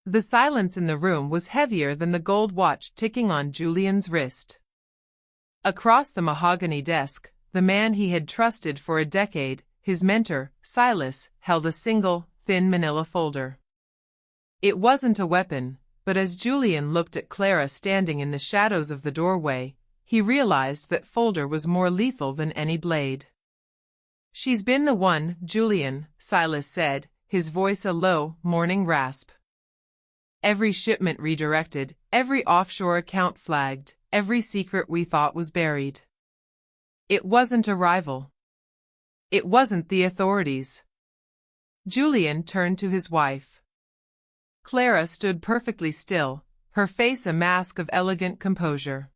The silence in the room was heavier than the gold watch ticking on Julian's wrist. Across the mahogany desk, the man he had trusted for a decade, his mentor, Silas, held a single, thin manila folder. It wasn't a weapon, but as Julian looked at Clara standing in the shadows of the doorway, he realized that folder was more lethal than any blade. "She's been the one, Julian," Silas said, his voice a low, mourning rasp. "Every shipment redirected, every offshore account flagged, every secret we thought was buried. It wasn't a rival. It wasn't the authorities." Julian turned to his wife. Clara stood perfectly still, her face a mask of elegant composure.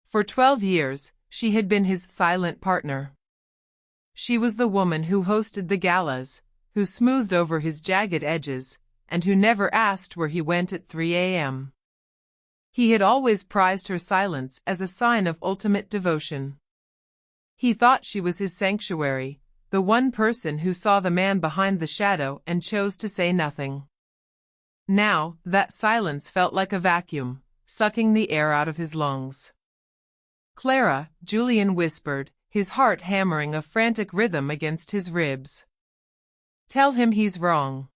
For 12 years, she had been his silent partner. She was the woman who hosted the galas, who smoothed over his jagged edges, and who never asked where he went at 3 a.m. He had always prized her silence as a sign of ultimate devotion. He thought she was his sanctuary, the one person who saw the man behind the shadow and chose to say nothing. Now, that silence felt like a vacuum, sucking the air out of his lungs. "Clara," Julian whispered, his heart hammering a frantic rhythm against his ribs. "Tell him he's wrong.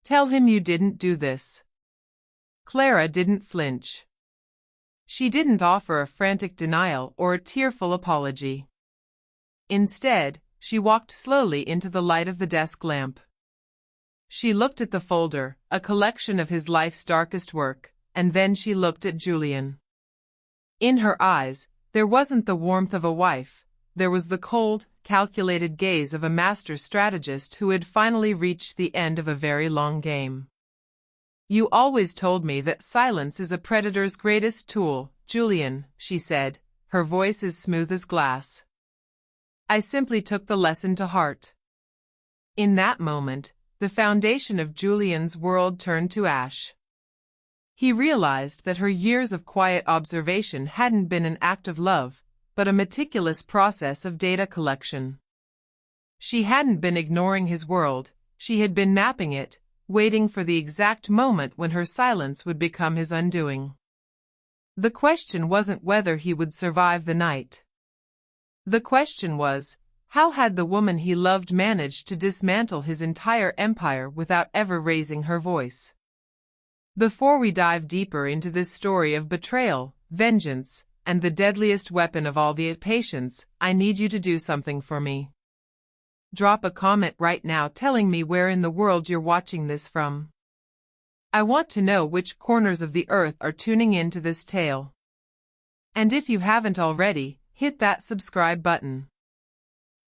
Tell him you didn't do this." Clara didn't flinch. She didn't offer a frantic denial or a tearful apology. Instead, she walked slowly into the light of the desk lamp. She looked at the folder, a collection of his life's darkest work, and then she looked at Julian. In her eyes, there wasn't the warmth of a wife, there was the cold, calculated gaze of a master strategist who had finally reached the end of a very long game. "You always told me that silence is a predator's greatest tool, Julian," she said, her voice as smooth as glass. "I simply took the lesson to heart." In that moment, the foundation of Julian's world turned to ash. He realized that her years of quiet observation hadn't been an act of love, but a meticulous process of data collection. She hadn't been ignoring his world, she had been mapping it, waiting for the exact moment when her silence would become his undoing. The question wasn't whether he would survive the night. The question was, how had the woman he loved managed to dismantle his entire empire without ever raising her voice? Before we dive deeper into this story of betrayal, vengeance, and the deadliest weapon of all, the patience, I need you to do something for me. Drop a comment right now telling me where in the world you're watching this from. I want to know which corners of the earth are tuning in to this tale. And if you haven't already, hit that subscribe button.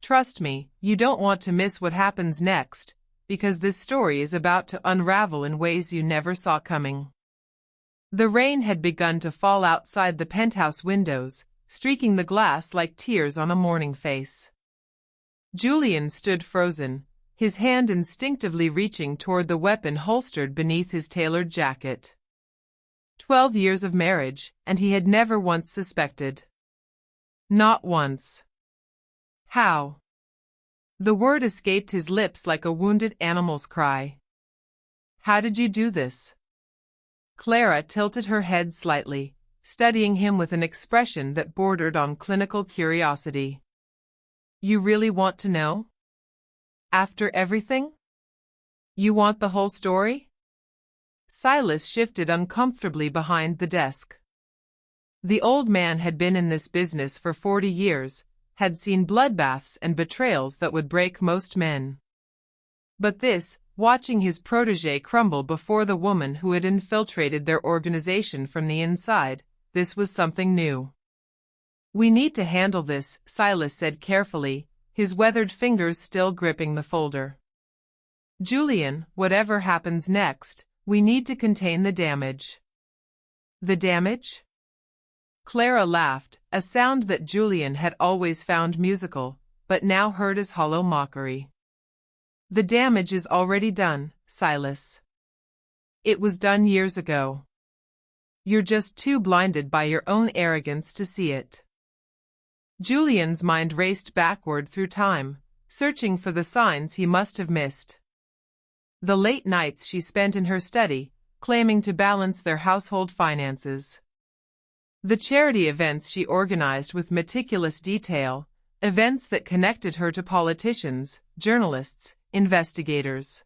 Trust me, you don't want to miss what happens next, because this story is about to unravel in ways you never saw coming. The rain had begun to fall outside the penthouse windows, streaking the glass like tears on a mourning face. Julian stood frozen, his hand instinctively reaching toward the weapon holstered beneath his tailored jacket. 12 years of marriage, and he had never once suspected. Not once. How? The word escaped his lips like a wounded animal's cry. "How did you do this?" Clara tilted her head slightly, studying him with an expression that bordered on clinical curiosity. "You really want to know? After everything? You want the whole story?" Silas shifted uncomfortably behind the desk. The old man had been in this business for 40 years, had seen bloodbaths and betrayals that would break most men. But this, watching his protégé crumble before the woman who had infiltrated their organization from the inside, this was something new. "We need to handle this," Silas said carefully, his weathered fingers still gripping the folder. "Julian, whatever happens next, we need to contain the damage." "The damage?" Clara laughed, a sound that Julian had always found musical, but now heard as hollow mockery. "The damage is already done, Silas. It was done years ago. You're just too blinded by your own arrogance to see it." Julian's mind raced backward through time, searching for the signs he must have missed. The late nights she spent in her study, claiming to balance their household finances. The charity events she organized with meticulous detail, events that connected her to politicians, journalists, investigators.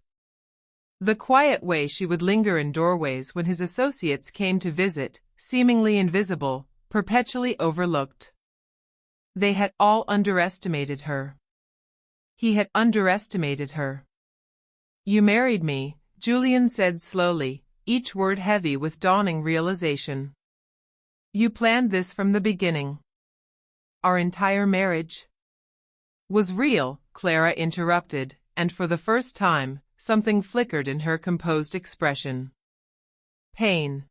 The quiet way she would linger in doorways when his associates came to visit, seemingly invisible, perpetually overlooked. They had all underestimated her. He had underestimated her. "You married me," Julian said slowly, each word heavy with dawning realization. "You planned this from the beginning. Our entire marriage was real," Clara interrupted, and for the first time, something flickered in her composed expression. Pain.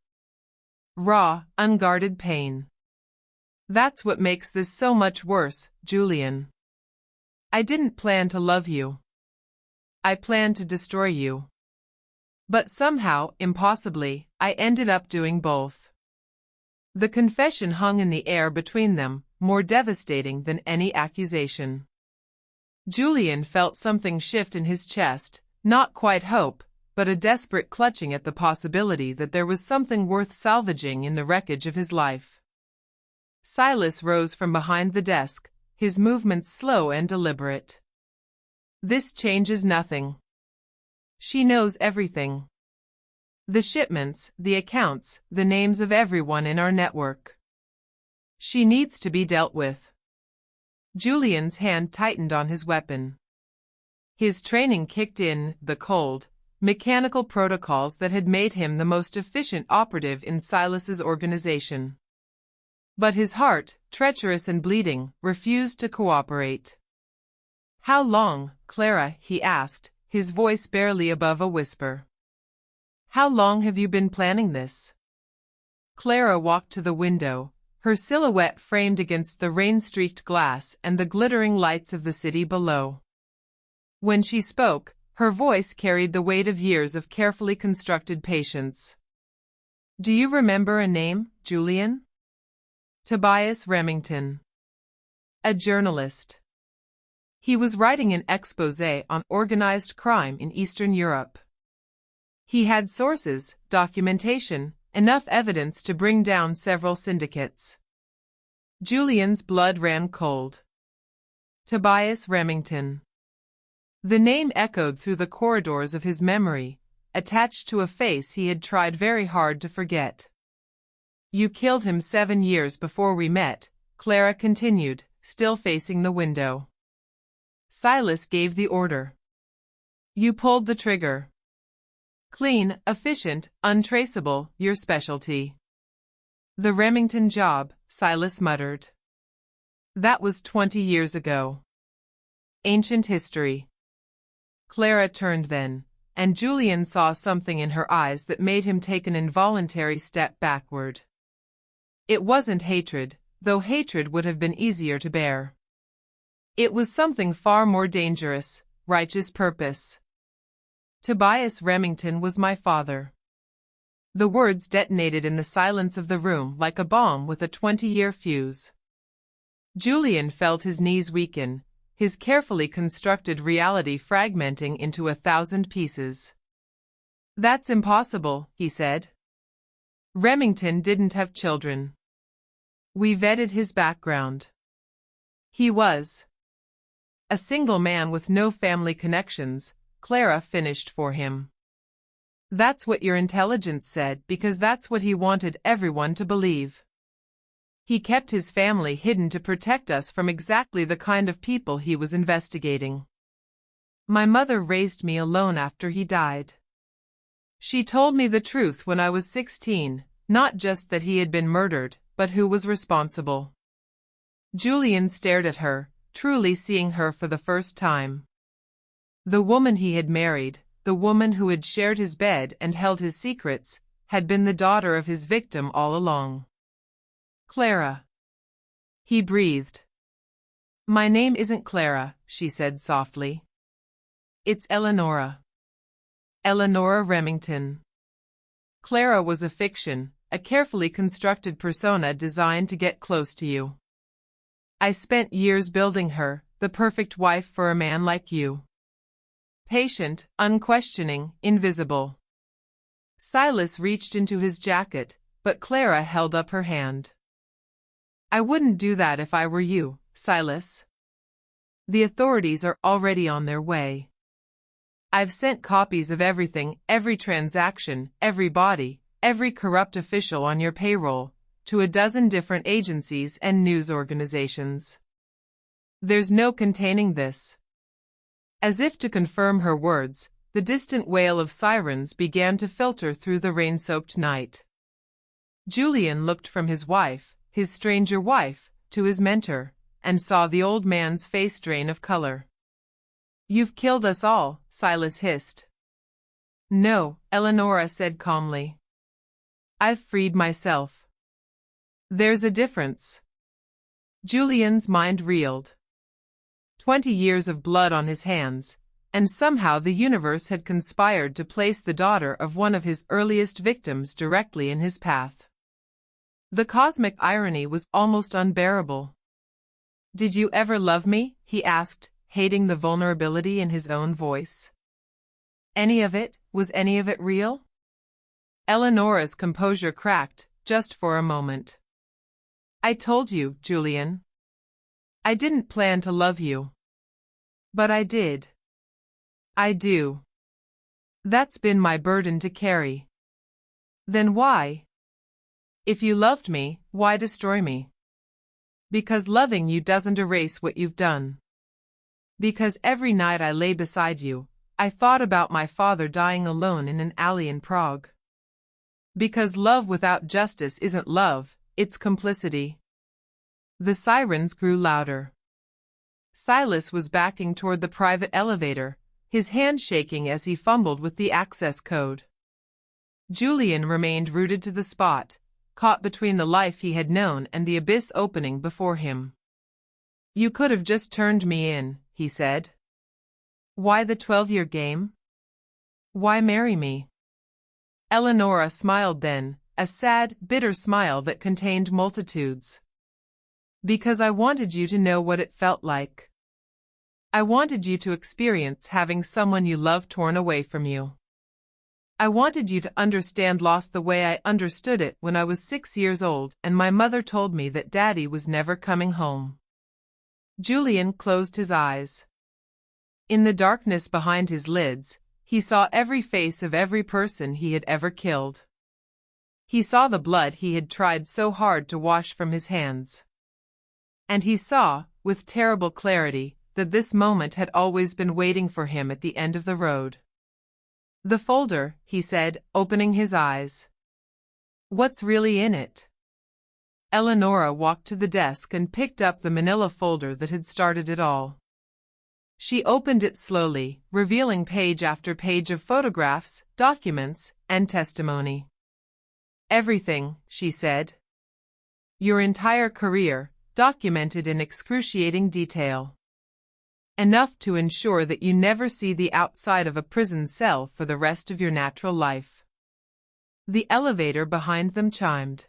Raw, unguarded pain. "That's what makes this so much worse, Julian. I didn't plan to love you. I planned to destroy you. But somehow, impossibly, I ended up doing both." The confession hung in the air between them, more devastating than any accusation. Julian felt something shift in his chest, not quite hope, but a desperate clutching at the possibility that there was something worth salvaging in the wreckage of his life. Silas rose from behind the desk, his movements slow and deliberate. "This changes nothing. She knows everything. The shipments, the accounts, the names of everyone in our network. She needs to be dealt with." Julian's hand tightened on his weapon. His training kicked in, the cold, mechanical protocols that had made him the most efficient operative in Silas's organization. But his heart, treacherous and bleeding, refused to cooperate. "How long, Clara?" he asked, his voice barely above a whisper. "How long have you been planning this?" Clara walked to the window, her silhouette framed against the rain-streaked glass and the glittering lights of the city below. When she spoke, her voice carried the weight of years of carefully constructed patience. "Do you remember a name, Julian?" "Tobias Remington. A journalist. He was writing an exposé on organized crime in Eastern Europe. He had sources, documentation, enough evidence to bring down several syndicates." Julian's blood ran cold. Tobias Remington. The name echoed through the corridors of his memory, attached to a face he had tried very hard to forget. "You killed him 7 years before we met," Clara continued, still facing the window. "Silas gave the order. You pulled the trigger. Clean, efficient, untraceable, your specialty." "The Remington job," Silas muttered. "That was 20 years ago. Ancient history." Clara turned then, and Julian saw something in her eyes that made him take an involuntary step backward. It wasn't hatred, though hatred would have been easier to bear. It was something far more dangerous, righteous purpose. "Tobias Remington was my father." The words detonated in the silence of the room like a bomb with a 20-year fuse. Julian felt his knees weaken, his carefully constructed reality fragmenting into 1,000 pieces. "That's impossible," he said. "Remington didn't have children. We vetted his background. He was a single man with no family connections," Clara finished for him. "That's what your intelligence said because that's what he wanted everyone to believe. He kept his family hidden to protect us from exactly the kind of people he was investigating. My mother raised me alone after he died. She told me the truth when I was 16, not just that he had been murdered, but who was responsible." Julian stared at her, truly seeing her for the first time. The woman he had married, the woman who had shared his bed and held his secrets, had been the daughter of his victim all along. "Clara," he breathed. "My name isn't Clara," she said softly. "It's Eleanora. Eleanora Remington." Clara was a fiction, a carefully constructed persona designed to get close to you. "I spent years building her, the perfect wife for a man like you. patient, unquestioning, invisible. Silas reached into his jacket, but Clara held up her hand. "I wouldn't do that if I were you, Silas. The authorities are already on their way. I've sent copies of everything, every transaction, every body, every corrupt official on your payroll, to a dozen different agencies and news organizations. There's no containing this." As if to confirm her words, the distant wail of sirens began to filter through the rain-soaked night. Julian looked from his wife, his stranger wife, to his mentor, and saw the old man's face drain of color. "You've killed us all," Silas hissed. "No," Eleanora said calmly. "I've freed myself." "There's a difference." Julian's mind reeled. 20 years of blood on his hands, and somehow the universe had conspired to place the daughter of one of his earliest victims directly in his path. The cosmic irony was almost unbearable. "Did you ever love me?" he asked, hating the vulnerability in his own voice. "Any of it? Was any of it real?" Eleanora's composure cracked, just for a moment. "I told you, Julian. I didn't plan to love you. But I did. I do. That's been my burden to carry." "Then why? If you loved me, why destroy me?" "Because loving you doesn't erase what you've done. Because every night I lay beside you, I thought about my father dying alone in an alley in Prague. Because love without justice isn't love, it's complicity." The sirens grew louder. Silas was backing toward the private elevator, his hand shaking as he fumbled with the access code. Julian remained rooted to the spot, caught between the life he had known and the abyss opening before him. "You could have just turned me in," he said. "Why the 12-year game? Why marry me?" Eleanora smiled then, a sad, bitter smile that contained multitudes. "Because I wanted you to know what it felt like. I wanted you to experience having someone you love torn away from you. I wanted you to understand loss the way I understood it when I was 6 years old and my mother told me that Daddy was never coming home." Julian closed his eyes. In the darkness behind his lids, he saw every face of every person he had ever killed. He saw the blood he had tried so hard to wash from his hands. And he saw, with terrible clarity, that this moment had always been waiting for him at the end of the road. "The folder," he said, opening his eyes. "What's really in it?" Eleanora walked to the desk and picked up the manila folder that had started it all. She opened it slowly, revealing page after page of photographs, documents, and testimony. "Everything," she said. "Your entire career, documented in excruciating detail. Enough to ensure that you never see the outside of a prison cell for the rest of your natural life." The elevator behind them chimed.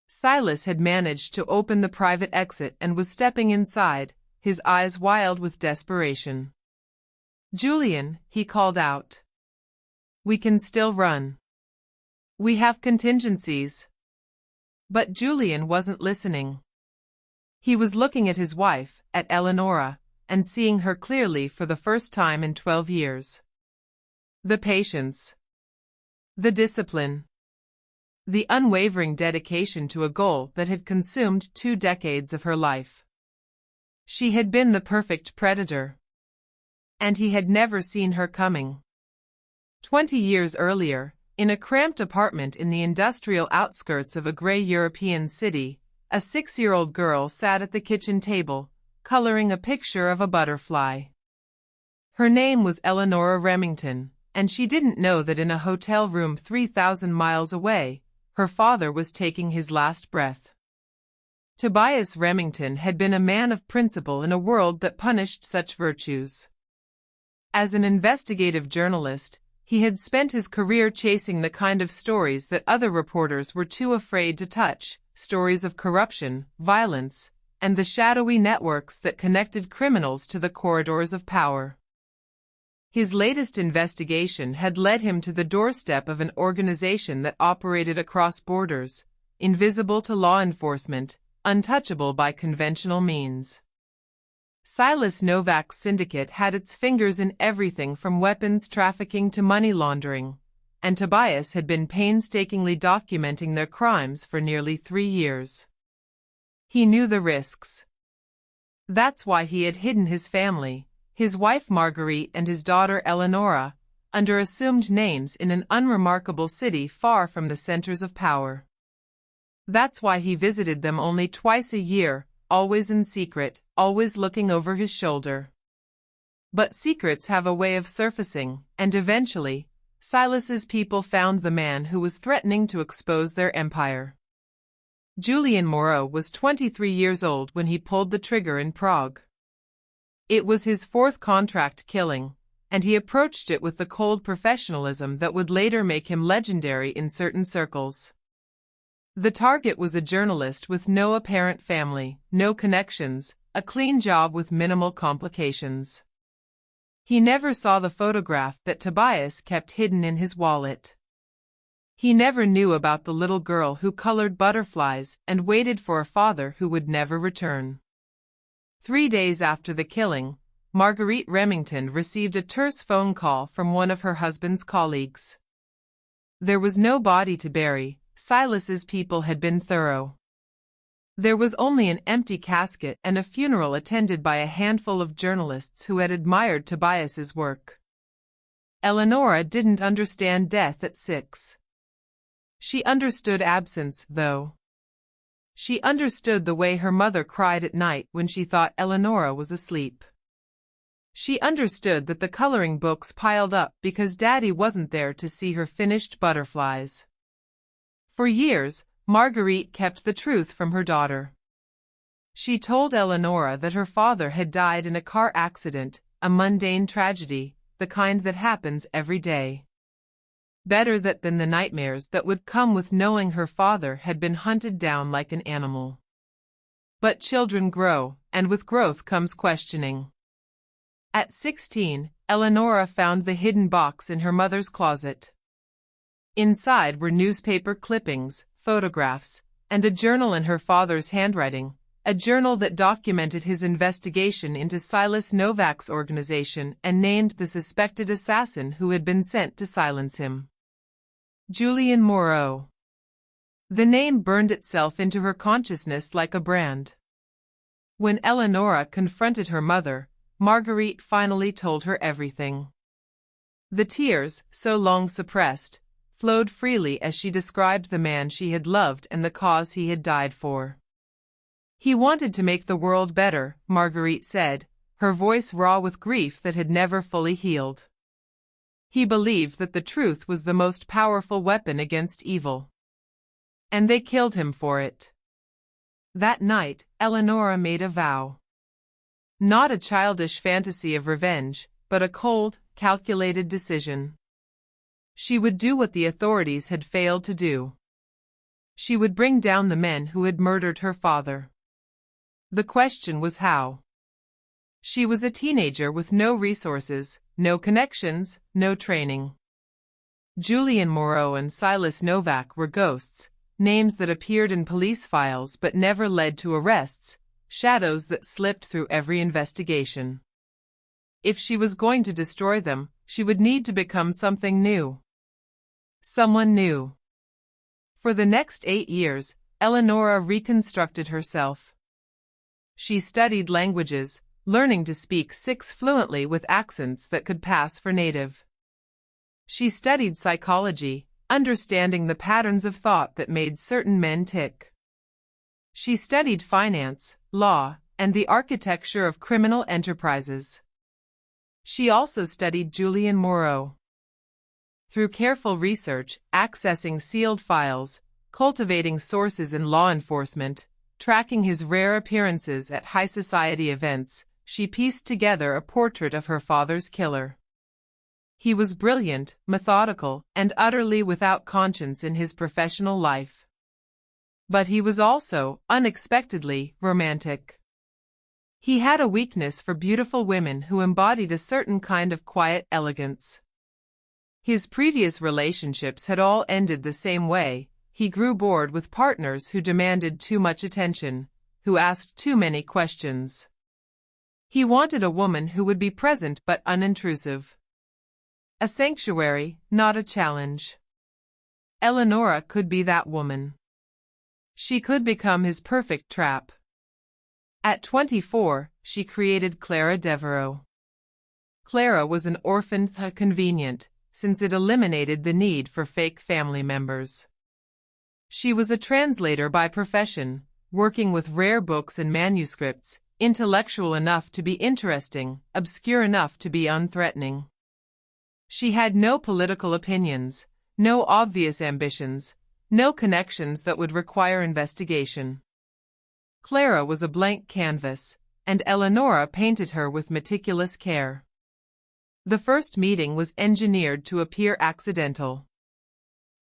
Silas had managed to open the private exit and was stepping inside, his eyes wild with desperation. "Julian," he called out. "We can still run. We have contingencies." But Julian wasn't listening. He was looking at his wife, at Eleanora, and seeing her clearly for the first time in 12 years. The patience. The discipline. The unwavering dedication to a goal that had consumed 2 decades of her life. She had been the perfect predator. And he had never seen her coming. 20 years earlier, in a cramped apartment in the industrial outskirts of a gray European city, a 6-year-old girl sat at the kitchen table, coloring a picture of a butterfly. Her name was Eleanora Remington, and she didn't know that in a hotel room 3,000 miles away, her father was taking his last breath. Tobias Remington had been a man of principle in a world that punished such virtues. As an investigative journalist, he had spent his career chasing the kind of stories that other reporters were too afraid to touch, stories of corruption, violence, and the shadowy networks that connected criminals to the corridors of power. His latest investigation had led him to the doorstep of an organization that operated across borders, invisible to law enforcement, untouchable by conventional means. Silas Novak's syndicate had its fingers in everything from weapons trafficking to money laundering, and Tobias had been painstakingly documenting their crimes for nearly 3 years. He knew the risks. That's why he had hidden his family, his wife Marguerite and his daughter Eleanora, under assumed names in an unremarkable city far from the centers of power. That's why he visited them only twice a year, always in secret, always looking over his shoulder. But secrets have a way of surfacing, and eventually, Silas's people found the man who was threatening to expose their empire. Julian Moreau was 23 years old when he pulled the trigger in Prague. It was his 4th contract killing, and he approached it with the cold professionalism that would later make him legendary in certain circles. The target was a journalist with no apparent family, no connections, a clean job with minimal complications. He never saw the photograph that Tobias kept hidden in his wallet. He never knew about the little girl who colored butterflies and waited for a father who would never return. 3 days after the killing, Marguerite Remington received a terse phone call from one of her husband's colleagues. There was no body to bury. Silas's people had been thorough. There was only an empty casket and a funeral attended by a handful of journalists who had admired Tobias's work. Eleanora didn't understand death at 6. She understood absence, though. She understood the way her mother cried at night when she thought Eleanora was asleep. She understood that the coloring books piled up because Daddy wasn't there to see her finished butterflies. For years, Marguerite kept the truth from her daughter. She told Eleanora that her father had died in a car accident, a mundane tragedy, the kind that happens every day. Better that than the nightmares that would come with knowing her father had been hunted down like an animal. But children grow, and with growth comes questioning. At 16, Eleanora found the hidden box in her mother's closet. Inside were newspaper clippings, photographs, and a journal in her father's handwriting, a journal that documented his investigation into Silas Novak's organization and named the suspected assassin who had been sent to silence him. Julian Moreau. The name burned itself into her consciousness like a brand. When Eleanora confronted her mother, Marguerite finally told her everything. The tears, so long suppressed, flowed freely as she described the man she had loved and the cause he had died for. He wanted to make the world better, Marguerite said, her voice raw with grief that had never fully healed. He believed that the truth was the most powerful weapon against evil. And they killed him for it. That night, Eleanora made a vow. Not a childish fantasy of revenge, but a cold, calculated decision. She would do what the authorities had failed to do. She would bring down the men who had murdered her father. The question was how. She was a teenager with no resources, no connections, no training. Julian Moreau and Silas Novak were ghosts, names that appeared in police files but never led to arrests, shadows that slipped through every investigation. If she was going to destroy them, she would need to become something new. Someone new. For the next 8 years, Eleanora reconstructed herself. She studied languages, learning to speak 6 fluently with accents that could pass for native. She studied psychology, understanding the patterns of thought that made certain men tick. She studied finance, law, and the architecture of criminal enterprises. She also studied Julian Moreau. Through careful research, accessing sealed files, cultivating sources in law enforcement, tracking his rare appearances at high society events, she pieced together a portrait of her father's killer. He was brilliant, methodical, and utterly without conscience in his professional life. But he was also, unexpectedly, romantic. He had a weakness for beautiful women who embodied a certain kind of quiet elegance. His previous relationships had all ended the same way. He grew bored with partners who demanded too much attention, who asked too many questions. He wanted a woman who would be present but unintrusive. A sanctuary, not a challenge. Eleanora could be that woman. She could become his perfect trap. At 24, she created Clara Devereaux. Clara was an orphan, convenient, since it eliminated the need for fake family members. She was a translator by profession, working with rare books and manuscripts, intellectual enough to be interesting, obscure enough to be unthreatening. She had no political opinions, no obvious ambitions, no connections that would require investigation. Clara was a blank canvas, and Eleanora painted her with meticulous care. The first meeting was engineered to appear accidental.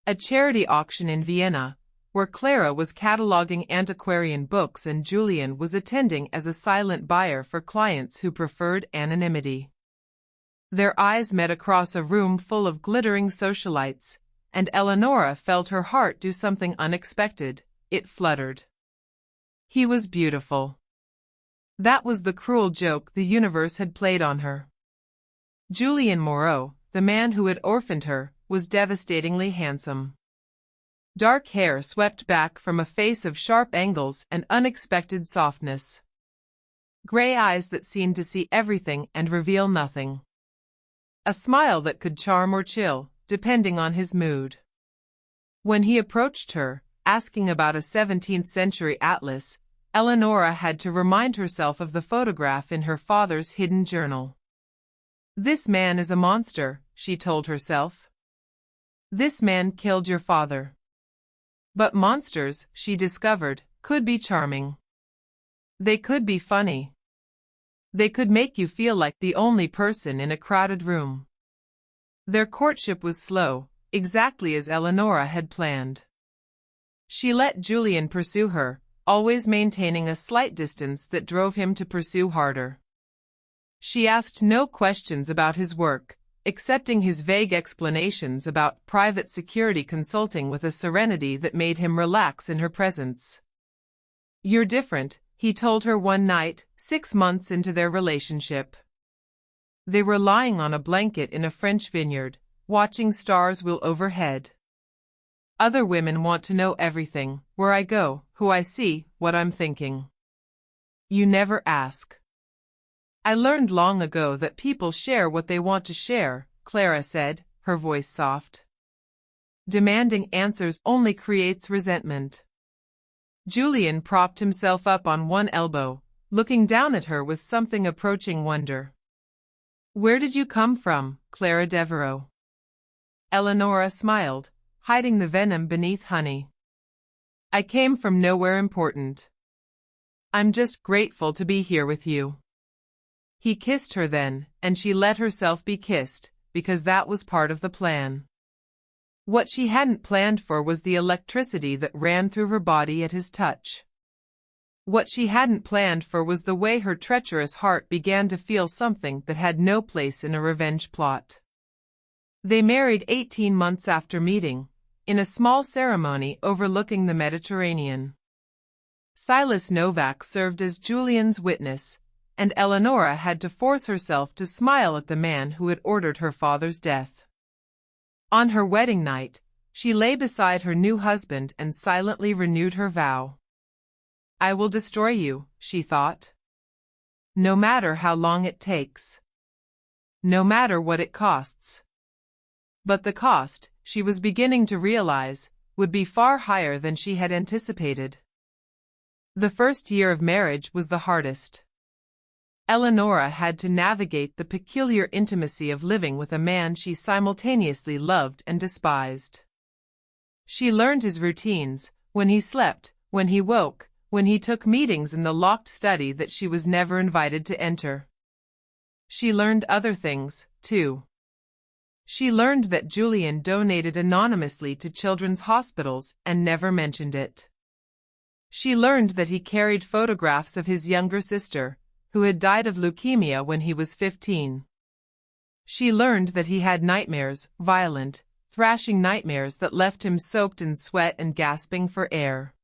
A charity auction in Vienna, where Clara was cataloging antiquarian books and Julian was attending as a silent buyer for clients who preferred anonymity. Their eyes met across a room full of glittering socialites, and Eleanora felt her heart do something unexpected. It fluttered. He was beautiful. That was the cruel joke the universe had played on her. Julian Moreau, the man who had orphaned her, was devastatingly handsome. Dark hair swept back from a face of sharp angles and unexpected softness. Gray eyes that seemed to see everything and reveal nothing. A smile that could charm or chill, depending on his mood. When he approached her, asking about a 17th-century atlas, Eleanora had to remind herself of the photograph in her father's hidden journal. "This man is a monster," she told herself. "This man killed your father." But monsters, she discovered, could be charming. They could be funny. They could make you feel like the only person in a crowded room. Their courtship was slow, exactly as Eleanora had planned. She let Julian pursue her, always maintaining a slight distance that drove him to pursue harder. She asked no questions about his work, accepting his vague explanations about private security consulting with a serenity that made him relax in her presence. "You're different," he told her one night, 6 months into their relationship. They were lying on a blanket in a French vineyard, watching stars wheel overhead. "Other women want to know everything, where I go, who I see, what I'm thinking. You never ask." "I learned long ago that people share what they want to share," Clara said, her voice soft. "Demanding answers only creates resentment." Julian propped himself up on one elbow, looking down at her with something approaching wonder. "Where did you come from, Clara Devereaux?" Eleanora smiled, hiding the venom beneath honey. "I came from nowhere important. I'm just grateful to be here with you." He kissed her then, and she let herself be kissed, because that was part of the plan. What she hadn't planned for was the electricity that ran through her body at his touch. What she hadn't planned for was the way her treacherous heart began to feel something that had no place in a revenge plot. They married 18 months after meeting, in a small ceremony overlooking the Mediterranean. Silas Novak served as Julian's witness, and Eleanora had to force herself to smile at the man who had ordered her father's death. On her wedding night, she lay beside her new husband and silently renewed her vow. "I will destroy you," she thought. "No matter how long it takes. No matter what it costs." But the cost, she was beginning to realize, would be far higher than she had anticipated. The first year of marriage was the hardest. Eleanora had to navigate the peculiar intimacy of living with a man she simultaneously loved and despised. She learned his routines, when he slept, when he woke, when he took meetings in the locked study that she was never invited to enter. She learned other things, too. She learned that Julian donated anonymously to children's hospitals and never mentioned it. She learned that he carried photographs of his younger sister, who had died of leukemia when he was 15. She learned that he had nightmares, violent, thrashing nightmares that left him soaked in sweat and gasping for air.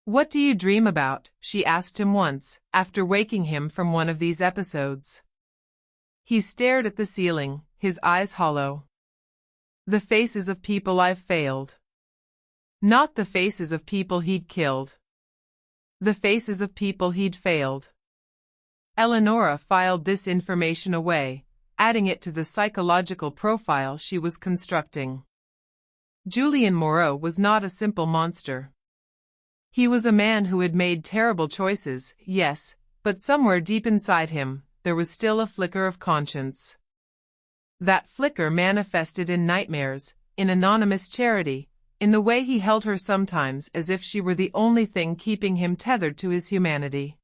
"What do you dream about?" she asked him once, after waking him from one of these episodes. He stared at the ceiling, his eyes hollow. "The faces of people I've failed." Not the faces of people he'd killed. The faces of people he'd failed. Eleanora filed this information away, adding it to the psychological profile she was constructing. Julian Moreau was not a simple monster. He was a man who had made terrible choices, yes, but somewhere deep inside him, there was still a flicker of conscience. That flicker manifested in nightmares, in anonymous charity, in the way he held her sometimes as if she were the only thing keeping him tethered to his humanity.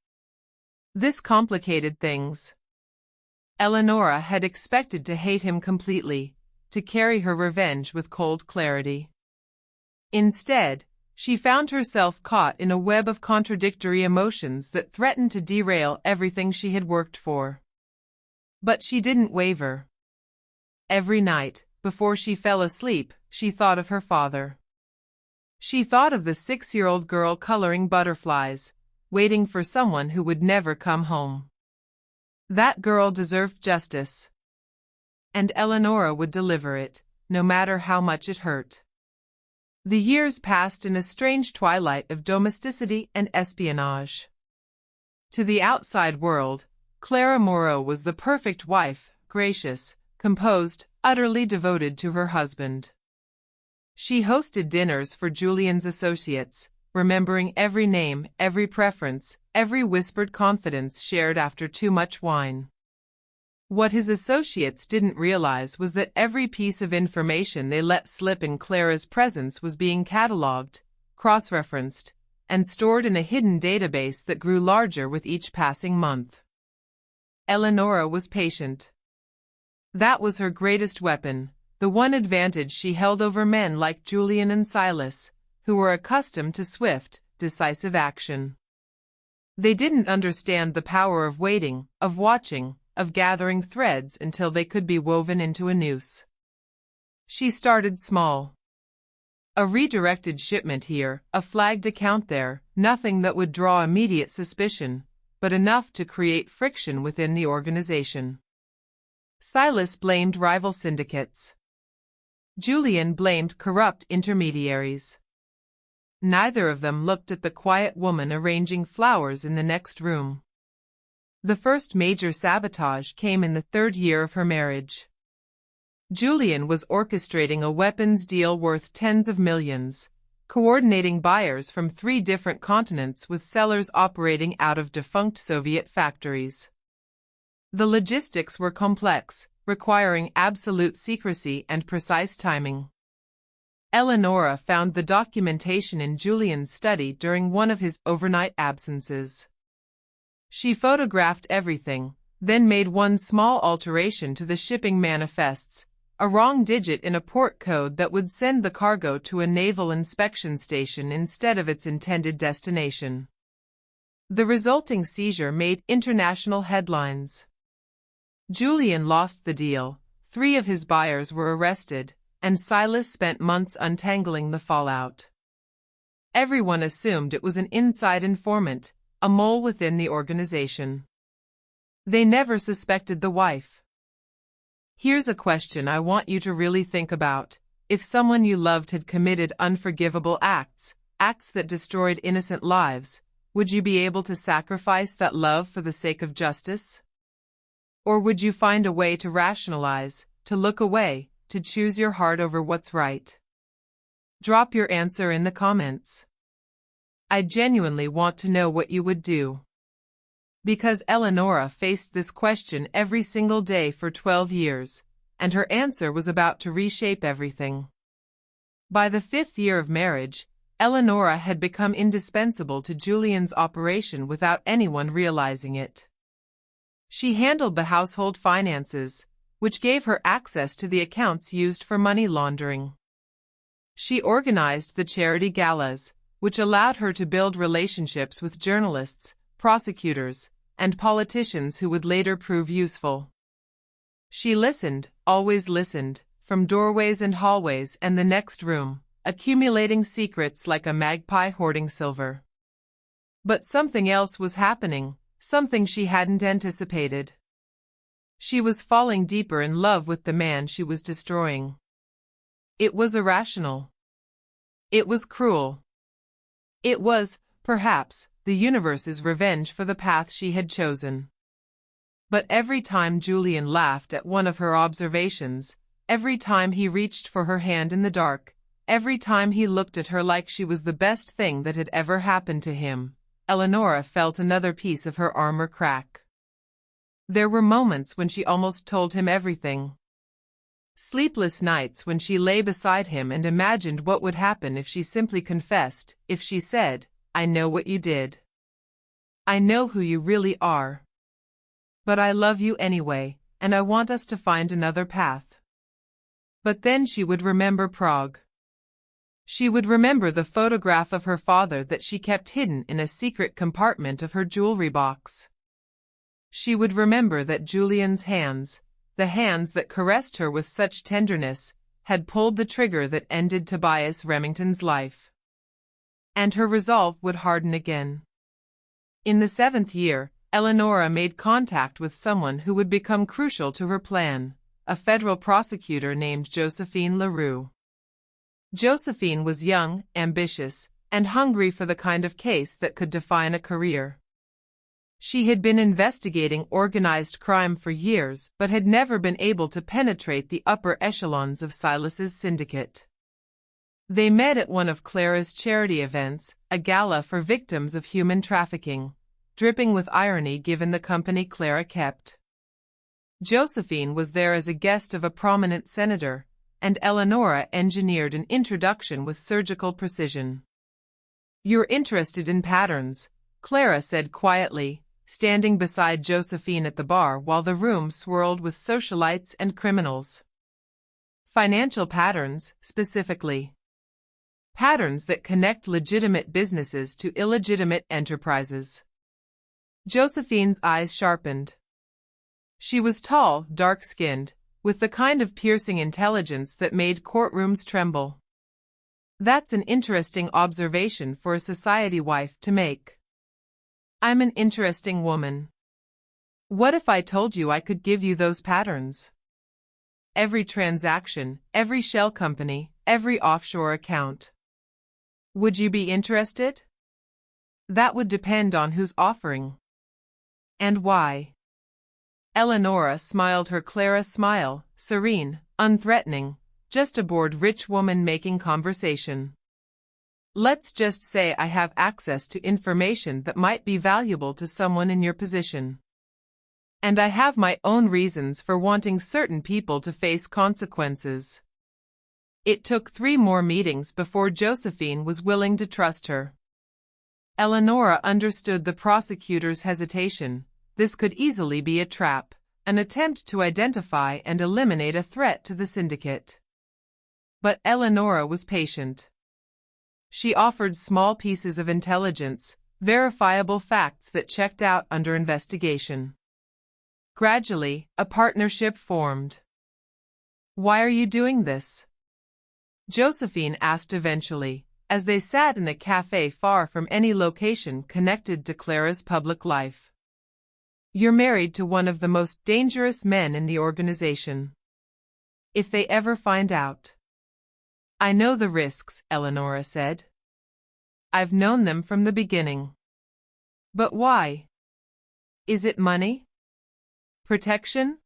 This complicated things. Eleanora had expected to hate him completely, to carry her revenge with cold clarity. Instead, she found herself caught in a web of contradictory emotions that threatened to derail everything she had worked for. But she didn't waver. Every night, before she fell asleep, she thought of her father. She thought of the 6-year-old girl coloring butterflies, waiting for someone who would never come home. That girl deserved justice. And Eleanora would deliver it, no matter how much it hurt. The years passed in a strange twilight of domesticity and espionage. To the outside world, Clara Moreau was the perfect wife, gracious, composed, utterly devoted to her husband. She hosted dinners for Julian's associates, remembering every name, every preference, every whispered confidence shared after too much wine. What his associates didn't realize was that every piece of information they let slip in Clara's presence was being catalogued, cross-referenced, and stored in a hidden database that grew larger with each passing month. Eleanora was patient. That was her greatest weapon, the one advantage she held over men like Julian and Silas, who were accustomed to swift, decisive action. They didn't understand the power of waiting, of watching, of gathering threads until they could be woven into a noose. She started small. A redirected shipment here, a flagged account there, nothing that would draw immediate suspicion, but enough to create friction within the organization. Silas blamed rival syndicates. Julian blamed corrupt intermediaries. Neither of them looked at the quiet woman arranging flowers in the next room. The first major sabotage came in the 3rd year of her marriage. Julian was orchestrating a weapons deal worth tens of millions, coordinating buyers from 3 different continents with sellers operating out of defunct Soviet factories. The logistics were complex, requiring absolute secrecy and precise timing. Eleanora found the documentation in Julian's study during one of his overnight absences. She photographed everything, then made one small alteration to the shipping manifests, a wrong digit in a port code that would send the cargo to a naval inspection station instead of its intended destination. The resulting seizure made international headlines. Julian lost the deal, 3 of his buyers were arrested, and Silas spent months untangling the fallout. Everyone assumed it was an inside informant, a mole within the organization. They never suspected the wife. Here's a question I want you to really think about. If someone you loved had committed unforgivable acts that destroyed innocent lives, would you be able to sacrifice that love for the sake of justice? Or would you find a way to rationalize, to look away, to choose your heart over what's right? Drop your answer in the comments. I genuinely want to know what you would do. Because Eleanora faced this question every single day for 12 years, and her answer was about to reshape everything. By the 5th year of marriage, Eleanora had become indispensable to Julian's operation without anyone realizing it. She handled the household finances, which gave her access to the accounts used for money laundering. She organized the charity galas, which allowed her to build relationships with journalists, prosecutors, and politicians who would later prove useful. She listened, always listened, from doorways and hallways and the next room, accumulating secrets like a magpie hoarding silver. But something else was happening, something she hadn't anticipated. She was falling deeper in love with the man she was destroying. It was irrational. It was cruel. It was, perhaps, the universe's revenge for the path she had chosen. But every time Julian laughed at one of her observations, every time he reached for her hand in the dark, every time he looked at her like she was the best thing that had ever happened to him, Eleanora felt another piece of her armor crack. There were moments when she almost told him everything. Sleepless nights when she lay beside him and imagined what would happen if she simply confessed, if she said, "I know what you did. I know who you really are. But I love you anyway, and I want us to find another path." But then she would remember Prague. She would remember the photograph of her father that she kept hidden in a secret compartment of her jewelry box. She would remember that Julian's hands, the hands that caressed her with such tenderness, had pulled the trigger that ended Tobias Remington's life. And her resolve would harden again. In the 7th year, Eleanora made contact with someone who would become crucial to her plan, a federal prosecutor named Josephine LaRue. Josephine was young, ambitious, and hungry for the kind of case that could define a career. She had been investigating organized crime for years but had never been able to penetrate the upper echelons of Silas's syndicate. They met at one of Clara's charity events, a gala for victims of human trafficking, dripping with irony given the company Clara kept. Josephine was there as a guest of a prominent senator, and Eleanora engineered an introduction with surgical precision. "You're interested in patterns," Clara said quietly, standing beside Josephine at the bar while the room swirled with socialites and criminals. "Financial patterns, specifically. Patterns that connect legitimate businesses to illegitimate enterprises." Josephine's eyes sharpened. She was tall, dark-skinned, with the kind of piercing intelligence that made courtrooms tremble. "That's an interesting observation for a society wife to make. I'm an interesting woman. What if I told you I could give you those patterns? Every transaction, every shell company, every offshore account. Would you be interested?" "That would depend on who's offering." "And why?" Eleanora smiled her Clara smile, serene, unthreatening, just a bored rich woman making conversation. "Let's just say I have access to information that might be valuable to someone in your position. And I have my own reasons for wanting certain people to face consequences." It took 3 more meetings before Josephine was willing to trust her. Eleanora understood the prosecutor's hesitation. This could easily be a trap, an attempt to identify and eliminate a threat to the syndicate. But Eleanora was patient. She offered small pieces of intelligence, verifiable facts that checked out under investigation. Gradually, a partnership formed. "Why are you doing this?" Josephine asked eventually, as they sat in a cafe far from any location connected to Clara's public life. "You're married to one of the most dangerous men in the organization. If they ever find out—" "I know the risks," Eleanora said. "I've known them from the beginning." "But why? Is it money? Protection?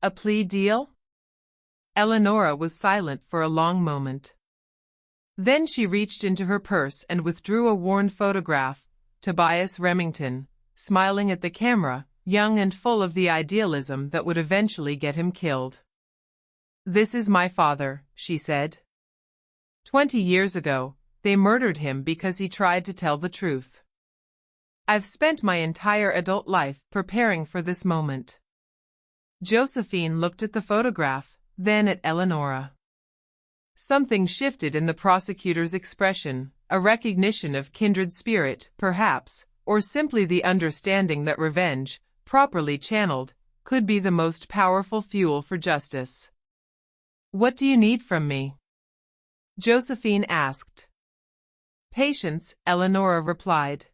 A plea deal?" Eleanora was silent for a long moment. Then she reached into her purse and withdrew a worn photograph, Tobias Remington, smiling at the camera, young and full of the idealism that would eventually get him killed. "This is my father," she said. 20 years ago, they murdered him because he tried to tell the truth. I've spent my entire adult life preparing for this moment." Josephine looked at the photograph, then at Eleanora. Something shifted in the prosecutor's expression, a recognition of kindred spirit, perhaps, or simply the understanding that revenge, properly channeled, could be the most powerful fuel for justice. "What do you need from me?" Josephine asked. "Patience," Eleanora replied.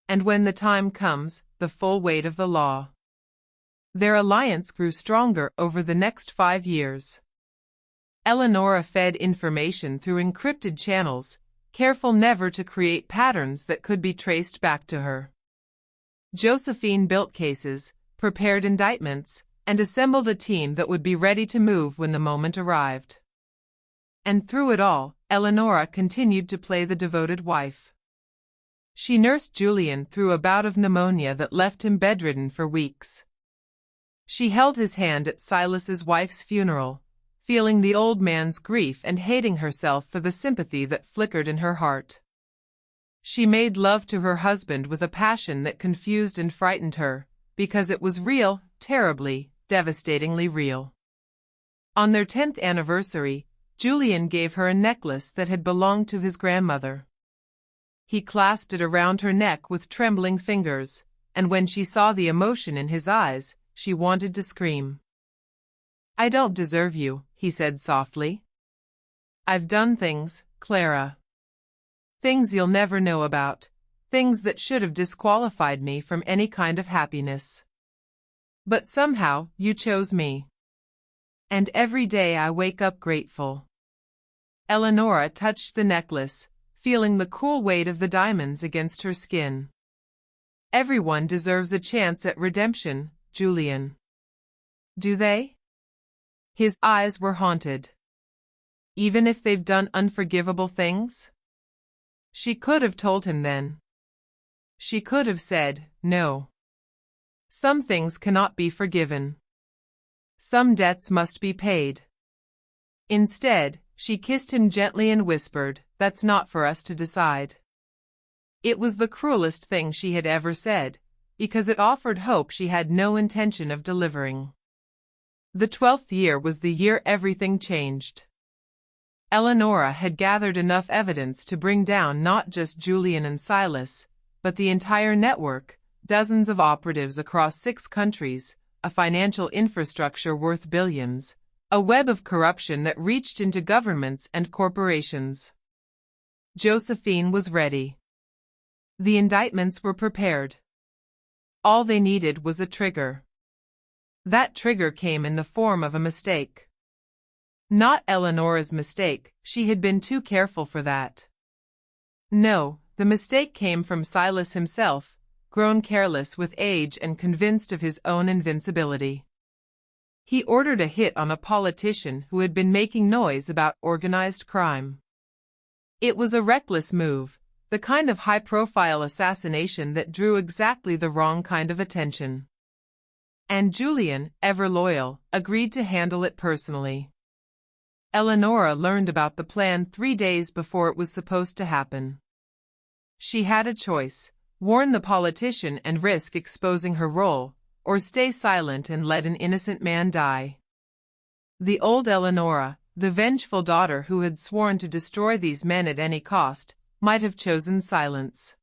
"And when the time comes, the full weight of the law." Their alliance grew stronger over the next 5 years. Eleanora fed information through encrypted channels, careful never to create patterns that could be traced back to her. Josephine built cases, prepared indictments, and assembled a team that would be ready to move when the moment arrived. And through it all, Eleanora continued to play the devoted wife. She nursed Julian through a bout of pneumonia that left him bedridden for weeks. She held his hand at Silas's wife's funeral, feeling the old man's grief and hating herself for the sympathy that flickered in her heart. She made love to her husband with a passion that confused and frightened her, because it was real, terribly, devastatingly real. On their 10th anniversary, Julian gave her a necklace that had belonged to his grandmother. He clasped it around her neck with trembling fingers, and when she saw the emotion in his eyes, she wanted to scream. "I don't deserve you," he said softly. "I've done things, Clara. Things you'll never know about, things that should have disqualified me from any kind of happiness. But somehow, you chose me. And every day I wake up grateful." Eleanora touched the necklace, feeling the cool weight of the diamonds against her skin. "Everyone deserves a chance at redemption, Julian." "Do they?" His eyes were haunted. "Even if they've done unforgivable things?" She could have told him then. She could have said, "No. Some things cannot be forgiven. Some debts must be paid." Instead, she kissed him gently and whispered, "That's not for us to decide." It was the cruelest thing she had ever said, because it offered hope she had no intention of delivering. The 12th year was the year everything changed. Eleanora had gathered enough evidence to bring down not just Julian and Silas, but the entire network, dozens of operatives across 6 countries, a financial infrastructure worth billions, a web of corruption that reached into governments and corporations. Josephine was ready. The indictments were prepared. All they needed was a trigger. That trigger came in the form of a mistake. Not Eleanora's mistake, she had been too careful for that. No, the mistake came from Silas himself, grown careless with age and convinced of his own invincibility. He ordered a hit on a politician who had been making noise about organized crime. It was a reckless move, the kind of high-profile assassination that drew exactly the wrong kind of attention. And Julian, ever loyal, agreed to handle it personally. Eleanora learned about the plan 3 days before it was supposed to happen. She had a choice: warn the politician and risk exposing her role, or stay silent and let an innocent man die. The old Eleanora, the vengeful daughter who had sworn to destroy these men at any cost, might have chosen silence.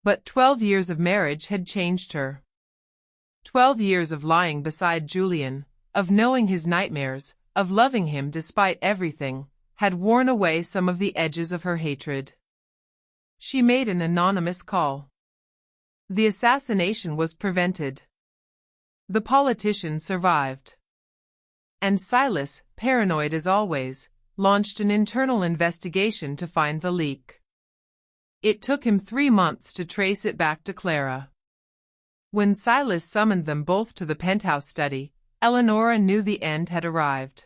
But 12 years of marriage had changed her. 12 years of lying beside Julian, of knowing his nightmares, of loving him despite everything, had worn away some of the edges of her hatred. She made an anonymous call. The assassination was prevented. The politician survived. And Silas, paranoid as always, launched an internal investigation to find the leak. It took him 3 months to trace it back to Clara. When Silas summoned them both to the penthouse study, Eleanora knew the end had arrived.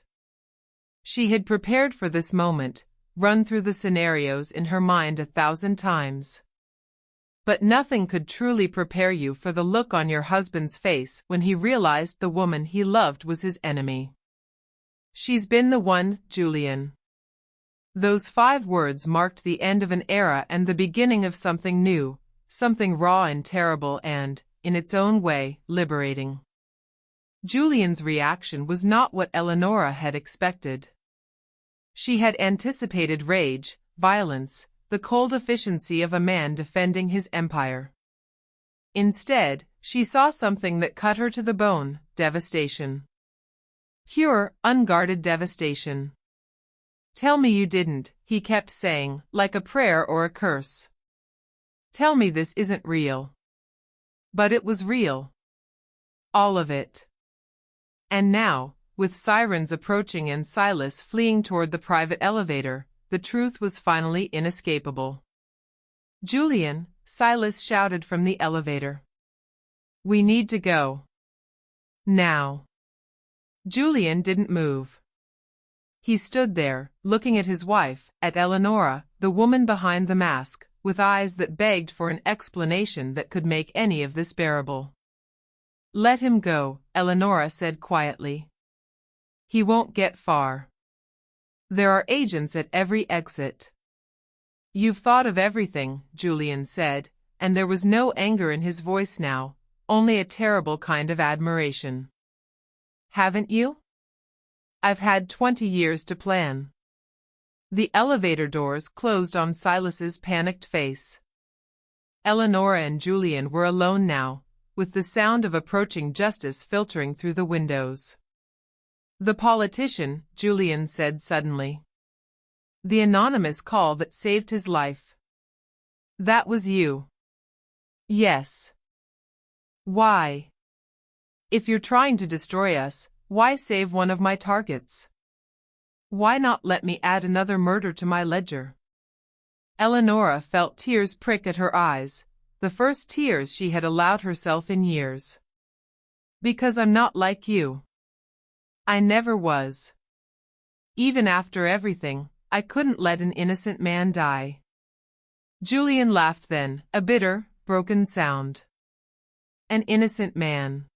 She had prepared for this moment, run through the scenarios in her mind 1,000 times. But nothing could truly prepare you for the look on your husband's face when he realized the woman he loved was his enemy. "She's been the one, Julian." Those 5 words marked the end of an era and the beginning of something new, something raw and terrible and, in its own way, liberating. Julian's reaction was not what Eleanora had expected. She had anticipated rage, violence, the cold efficiency of a man defending his empire. Instead, she saw something that cut her to the bone: devastation. Pure, unguarded devastation. "Tell me you didn't," he kept saying, like a prayer or a curse. "Tell me this isn't real." But it was real. All of it. And now, with sirens approaching and Silas fleeing toward the private elevator, the truth was finally inescapable. "Julian," Silas shouted from the elevator. "We need to go. Now." Julian didn't move. He stood there, looking at his wife, at Eleanora, the woman behind the mask, with eyes that begged for an explanation that could make any of this bearable. "Let him go," Eleanora said quietly. "He won't get far. There are agents at every exit." "You've thought of everything," Julian said, and there was no anger in his voice now, only a terrible kind of admiration. "Haven't you?" "I've had 20 years to plan." The elevator doors closed on Silas's panicked face. Eleanora and Julian were alone now, with the sound of approaching justice filtering through the windows. "The politician," Julian said suddenly. "The anonymous call that saved his life. That was you." "Yes." "Why? If you're trying to destroy us, why save one of my targets? Why not let me add another murder to my ledger?" Eleanora felt tears prick at her eyes, the first tears she had allowed herself in years. "Because I'm not like you. I never was. Even after everything, I couldn't let an innocent man die." Julian laughed then, a bitter, broken sound. "An innocent man.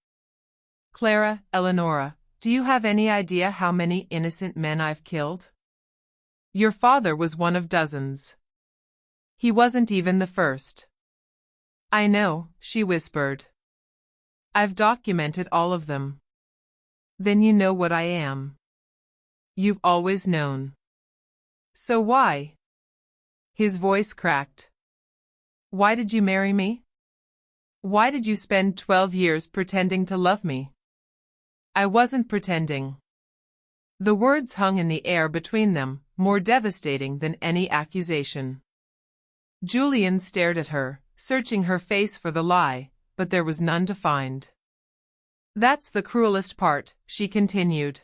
Clara, Eleanora, do you have any idea how many innocent men I've killed? Your father was one of dozens. He wasn't even the first." "I know," she whispered. "I've documented all of them." "Then you know what I am." "You've always known. So why?" His voice cracked. "Why did you marry me? Why did you spend 12 years pretending to love me?" "I wasn't pretending." The words hung in the air between them, more devastating than any accusation. Julian stared at her, searching her face for the lie, but there was none to find. "That's the cruelest part," she continued.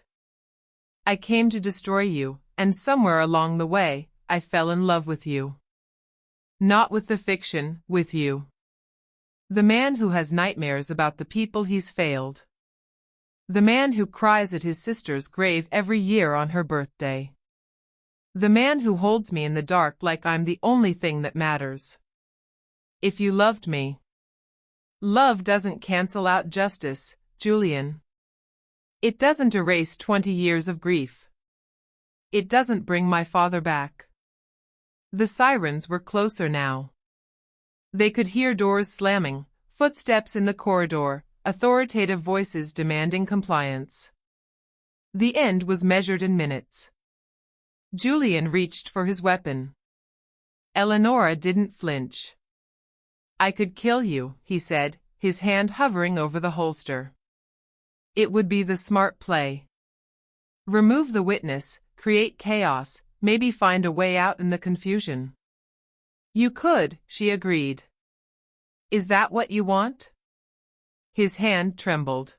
"I came to destroy you, and somewhere along the way, I fell in love with you. Not with the fiction, with you. The man who has nightmares about the people he's failed. The man who cries at his sister's grave every year on her birthday. The man who holds me in the dark like I'm the only thing that matters. If you loved me." "Love doesn't cancel out justice, Julian. It doesn't erase 20 years of grief. It doesn't bring my father back." The sirens were closer now. They could hear doors slamming, footsteps in the corridor, authoritative voices demanding compliance. The end was measured in minutes. Julian reached for his weapon. Eleanora didn't flinch. "I could kill you," he said, his hand hovering over the holster. "It would be the smart play. Remove the witness, create chaos, maybe find a way out in the confusion." "You could," she agreed. "Is that what you want?" His hand trembled.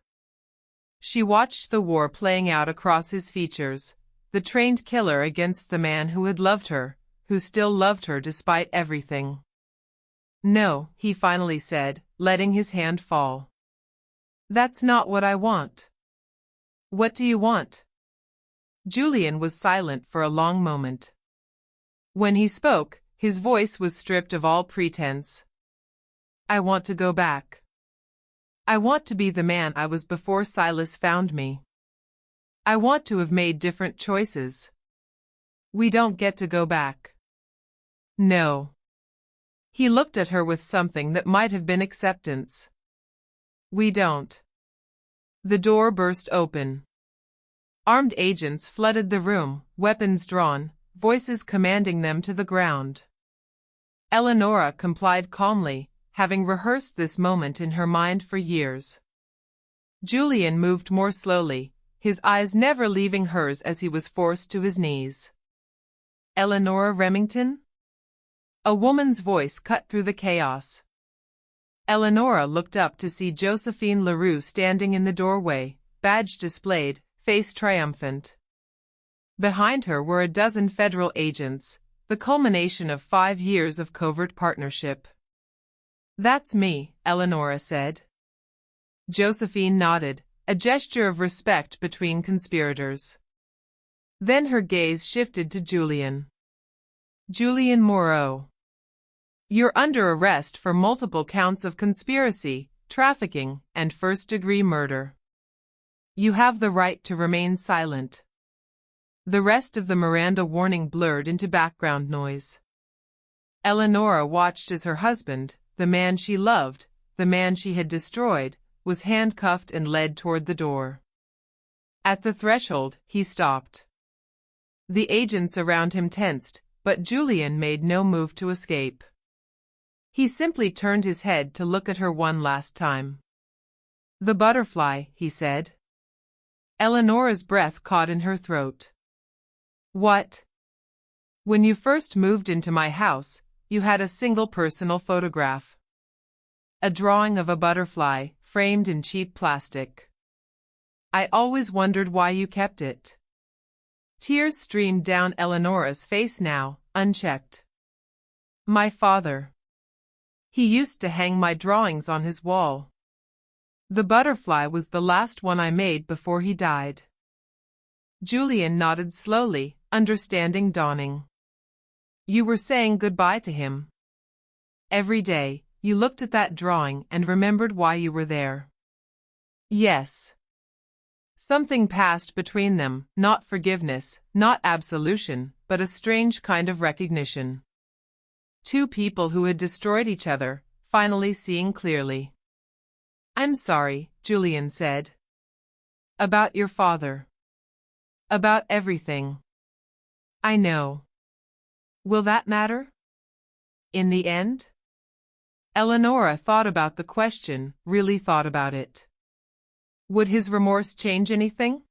She watched the war playing out across his features, the trained killer against the man who had loved her, who still loved her despite everything. "No," he finally said, letting his hand fall. "That's not what I want." "What do you want?" Julian was silent for a long moment. When he spoke, his voice was stripped of all pretense. "I want to go back. I want to be the man I was before Silas found me. I want to have made different choices. We don't get to go back." "No." He looked at her with something that might have been acceptance. "We don't." The door burst open. Armed agents flooded the room, weapons drawn, voices commanding them to the ground. Eleanora complied calmly, having rehearsed this moment in her mind for years. Julian moved more slowly, his eyes never leaving hers as he was forced to his knees. Eleanora Remington? A woman's voice cut through the chaos. Eleanora looked up to see Josephine LaRue standing in the doorway, badge displayed, face triumphant. Behind her were a dozen federal agents, the culmination of 5 years of covert partnership. "That's me," Eleanora said. Josephine nodded, a gesture of respect between conspirators. Then her gaze shifted to Julian. "Julian Moreau. You're under arrest for multiple counts of conspiracy, trafficking, and first-degree murder. You have the right to remain silent." The rest of the Miranda warning blurred into background noise. Eleanora watched as her husband, the man she loved, the man she had destroyed, was handcuffed and led toward the door. At the threshold, he stopped. The agents around him tensed, but Julian made no move to escape. He simply turned his head to look at her one last time. "The butterfly," he said. Eleanora's breath caught in her throat. "What?" "When you first moved into my house, you had a single personal photograph. A drawing of a butterfly, framed in cheap plastic. I always wondered why you kept it." Tears streamed down Eleanora's face now, unchecked. "My father. He used to hang my drawings on his wall. The butterfly was the last one I made before he died." Julian nodded slowly, understanding dawning. "You were saying goodbye to him. Every day, you looked at that drawing and remembered why you were there." "Yes." Something passed between them, not forgiveness, not absolution, but a strange kind of recognition. Two people who had destroyed each other, finally seeing clearly. "I'm sorry," Julian said. "About your father. About everything. I know. Will that matter? In the end?" Eleanora thought about the question, really thought about it. Would his remorse change anything?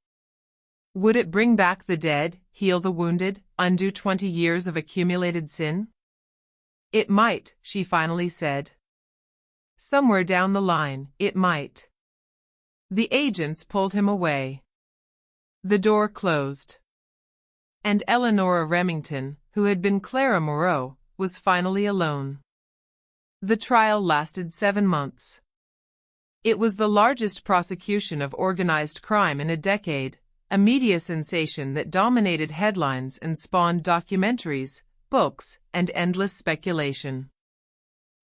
Would it bring back the dead, heal the wounded, undo 20 years of accumulated sin? "It might," she finally said. "Somewhere down the line, it might." The agents pulled him away. The door closed. And Eleanora Remington, who had been Clara Moreau, was finally alone. The trial lasted 7 months. It was the largest prosecution of organized crime in a decade, a media sensation that dominated headlines and spawned documentaries, books, and endless speculation.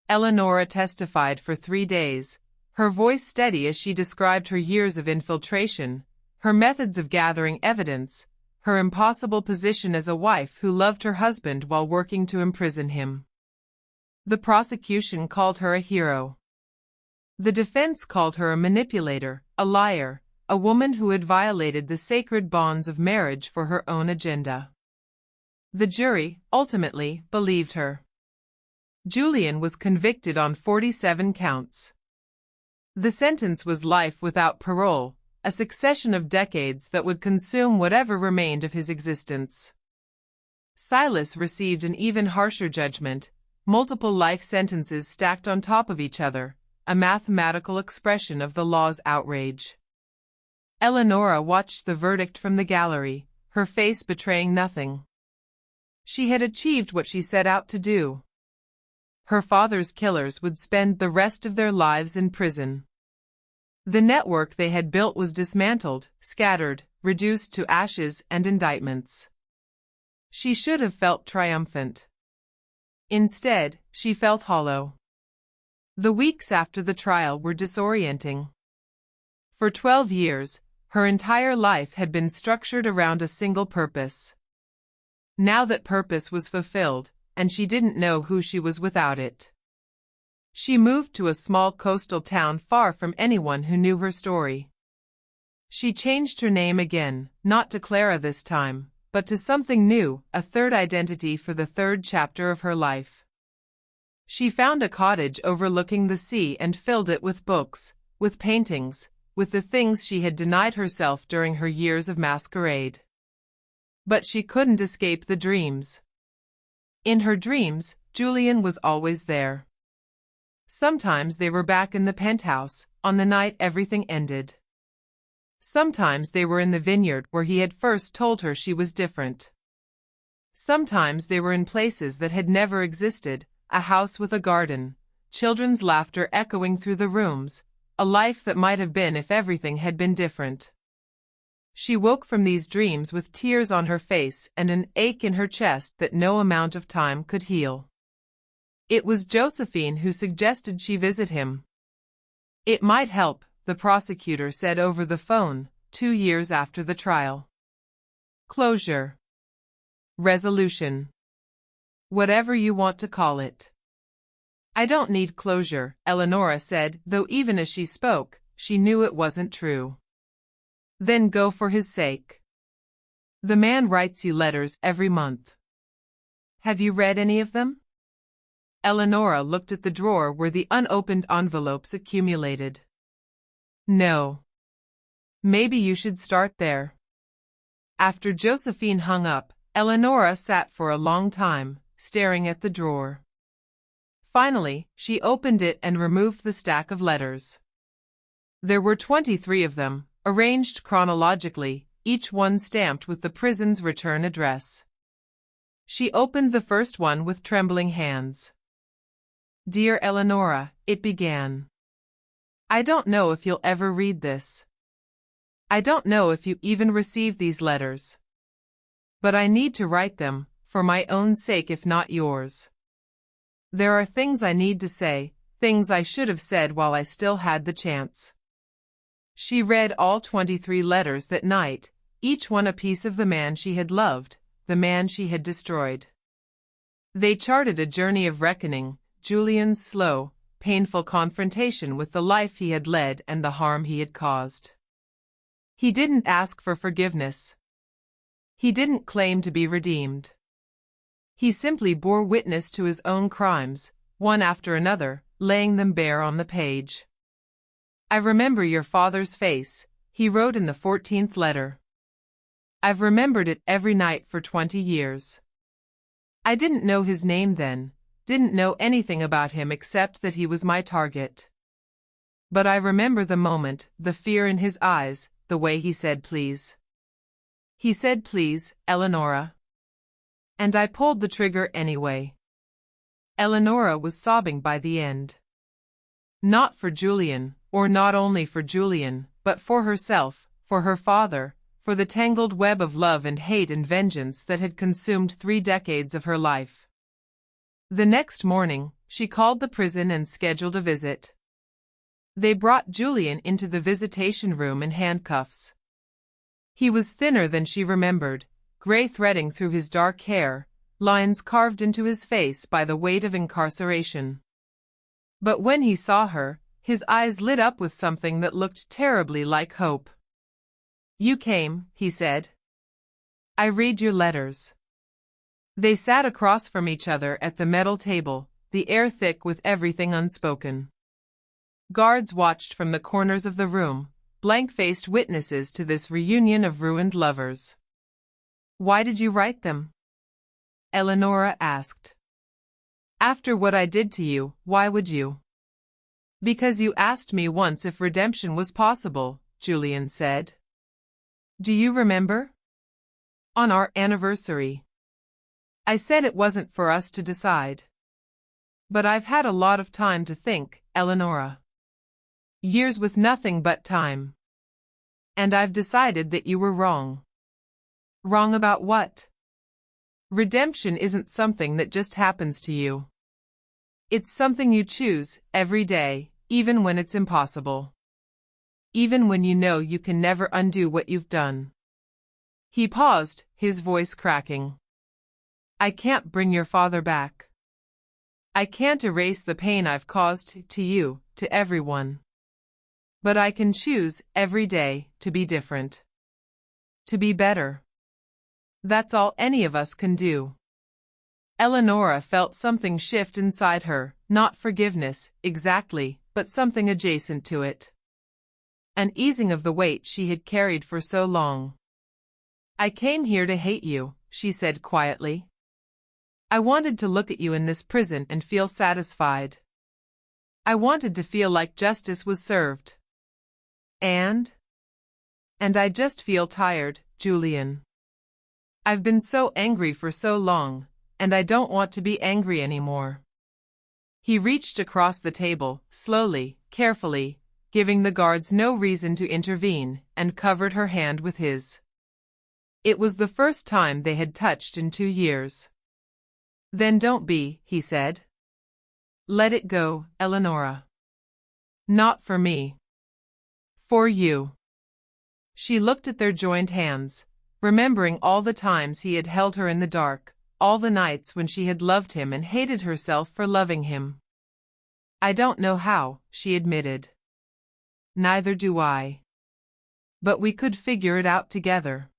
Eleanora testified for 3 days, her voice steady as she described her years of infiltration, her methods of gathering evidence, her impossible position as a wife who loved her husband while working to imprison him. The prosecution called her a hero. The defense called her a manipulator, a liar, a woman who had violated the sacred bonds of marriage for her own agenda. The jury, ultimately, believed her. Julian was convicted on 47 counts. The sentence was life without parole, a succession of decades that would consume whatever remained of his existence. Silas received an even harsher judgment, multiple life sentences stacked on top of each other, a mathematical expression of the law's outrage. Eleanora watched the verdict from the gallery, her face betraying nothing. She had achieved what she set out to do. Her father's killers would spend the rest of their lives in prison. The network they had built was dismantled, scattered, reduced to ashes and indictments. She should have felt triumphant. Instead, she felt hollow. The weeks after the trial were disorienting. For 12 years, her entire life had been structured around a single purpose. Now that purpose was fulfilled, and she didn't know who she was without it. She moved to a small coastal town far from anyone who knew her story. She changed her name again, not to Clara this time, but to something new, a third identity for the third chapter of her life. She found a cottage overlooking the sea and filled it with books, with paintings, with the things she had denied herself during her years of masquerade. But she couldn't escape the dreams. In her dreams, Julian was always there. Sometimes they were back in the penthouse, on the night everything ended. Sometimes they were in the vineyard where he had first told her she was different. Sometimes they were in places that had never existed, a house with a garden, children's laughter echoing through the rooms, a life that might have been if everything had been different. She woke from these dreams with tears on her face and an ache in her chest that no amount of time could heal. It was Josephine who suggested she visit him. It might help, the prosecutor said over the phone, 2 years after the trial. Closure. Resolution. Whatever you want to call it. I don't need closure, Eleanora said, though even as she spoke, she knew it wasn't true. Then go for his sake. The man writes you letters every month. Have you read any of them? Eleanora looked at the drawer where the unopened envelopes accumulated. No. Maybe you should start there. After Josephine hung up, Eleanora sat for a long time, staring at the drawer. Finally, she opened it and removed the stack of letters. There were 23 of them, arranged chronologically, each one stamped with the prison's return address. She opened the first one with trembling hands. Dear Eleanora, it began. I don't know if you'll ever read this. I don't know if you even receive these letters. But I need to write them, for my own sake if not yours. There are things I need to say, things I should have said while I still had the chance. She read all 23 letters that night, each one a piece of the man she had loved, the man she had destroyed. They charted a journey of reckoning, Julian's slow, painful confrontation with the life he had led and the harm he had caused. He didn't ask for forgiveness. He didn't claim to be redeemed. He simply bore witness to his own crimes, one after another, laying them bare on the page. I remember your father's face, he wrote in the 14th letter. I've remembered it every night for 20 years. I didn't know his name then, didn't know anything about him except that he was my target. But I remember the moment, the fear in his eyes, the way he said please. He said please, Eleanora. And I pulled the trigger anyway. Eleanora was sobbing by the end. Not for Julian, or not only for Julian, but for herself, for her father, for the tangled web of love and hate and vengeance that had consumed 3 decades of her life. The next morning, she called the prison and scheduled a visit. They brought Julian into the visitation room in handcuffs. He was thinner than she remembered, gray threading through his dark hair, lines carved into his face by the weight of incarceration. But when he saw her, his eyes lit up with something that looked terribly like hope. You came, he said. I read your letters. They sat across from each other at the metal table, the air thick with everything unspoken. Guards watched from the corners of the room, blank-faced witnesses to this reunion of ruined lovers. Why did you write them? Eleanora asked. After what I did to you, why would you? Because you asked me once if redemption was possible, Julian said. Do you remember? On our anniversary. I said it wasn't for us to decide. But I've had a lot of time to think, Eleanora. Years with nothing but time. And I've decided that you were wrong. Wrong about what? Redemption isn't something that just happens to you. It's something you choose, every day, even when it's impossible. Even when you know you can never undo what you've done. He paused, his voice cracking. I can't bring your father back. I can't erase the pain I've caused to you, to everyone. But I can choose, every day, to be different. To be better. That's all any of us can do. Eleanora felt something shift inside her, not forgiveness, exactly, but something adjacent to it. An easing of the weight she had carried for so long. "I came here to hate you," she said quietly. "I wanted to look at you in this prison and feel satisfied. I wanted to feel like justice was served. And I just feel tired, Julian. I've been so angry for so long, and I don't want to be angry anymore." He reached across the table, slowly, carefully, giving the guards no reason to intervene, and covered her hand with his. It was the first time they had touched in 2 years. "Then don't be," he said. "Let it go, Eleanora. Not for me. For you." She looked at their joined hands, remembering all the times he had held her in the dark, all the nights when she had loved him and hated herself for loving him. "I don't know how," she admitted. "Neither do I. But we could figure it out together."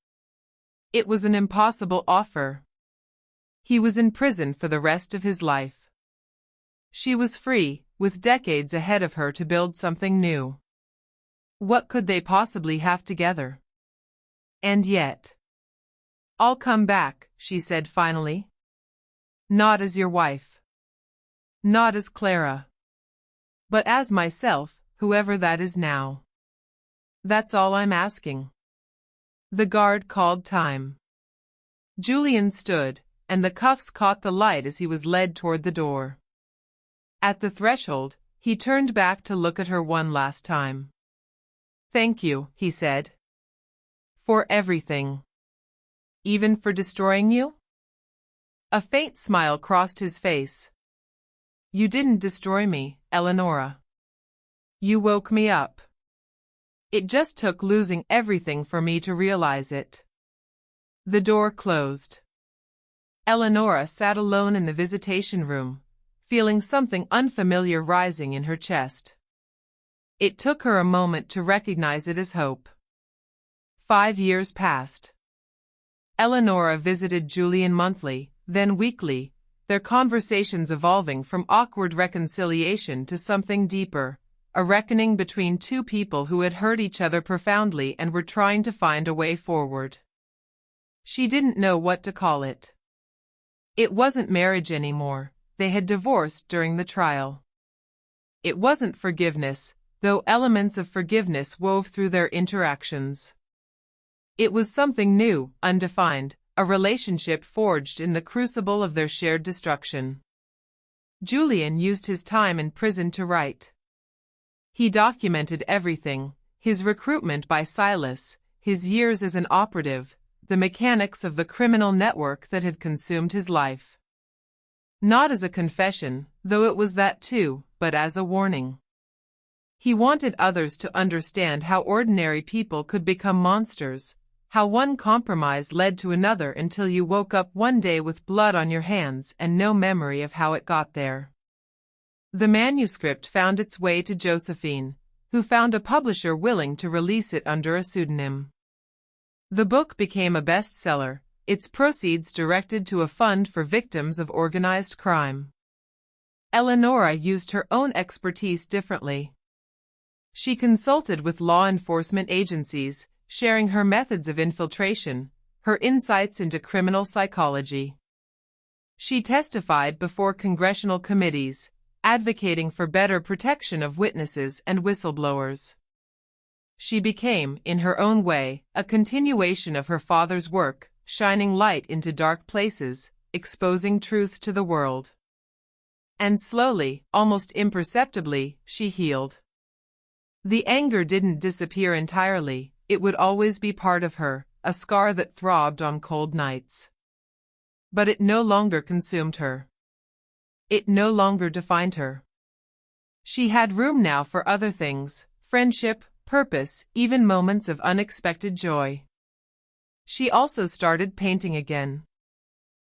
It was an impossible offer. He was in prison for the rest of his life. She was free, with decades ahead of her to build something new. What could they possibly have together? And yet, "I'll come back," she said finally. "Not as your wife. Not as Clara. But as myself, whoever that is now. That's all I'm asking." The guard called time. Julian stood, and the cuffs caught the light as he was led toward the door. At the threshold, he turned back to look at her one last time. "Thank you," he said. "For everything. Even for destroying you?" A faint smile crossed his face. "You didn't destroy me, Eleanora. You woke me up. It just took losing everything for me to realize it." The door closed. Eleanora sat alone in the visitation room, feeling something unfamiliar rising in her chest. It took her a moment to recognize it as hope. 5 years passed. Eleanora visited Julian monthly, then weekly, their conversations evolving from awkward reconciliation to something deeper, a reckoning between two people who had hurt each other profoundly and were trying to find a way forward. She didn't know what to call it. It wasn't marriage anymore, they had divorced during the trial. It wasn't forgiveness, though elements of forgiveness wove through their interactions. It was something new, undefined, a relationship forged in the crucible of their shared destruction. Julian used his time in prison to write. He documented everything, his recruitment by Silas, his years as an operative, the mechanics of the criminal network that had consumed his life. Not as a confession, though it was that too, but as a warning. He wanted others to understand how ordinary people could become monsters, how one compromise led to another until you woke up one day with blood on your hands and no memory of how it got there. The manuscript found its way to Josephine, who found a publisher willing to release it under a pseudonym. The book became a bestseller, its proceeds directed to a fund for victims of organized crime. Eleanora used her own expertise differently. She consulted with law enforcement agencies, sharing her methods of infiltration, her insights into criminal psychology. She testified before congressional committees, advocating for better protection of witnesses and whistleblowers. She became, in her own way, a continuation of her father's work, shining light into dark places, exposing truth to the world. And slowly, almost imperceptibly, she healed. The anger didn't disappear entirely, it would always be part of her, a scar that throbbed on cold nights. But it no longer consumed her. It no longer defined her. She had room now for other things, friendship, purpose, even moments of unexpected joy. She also started painting again.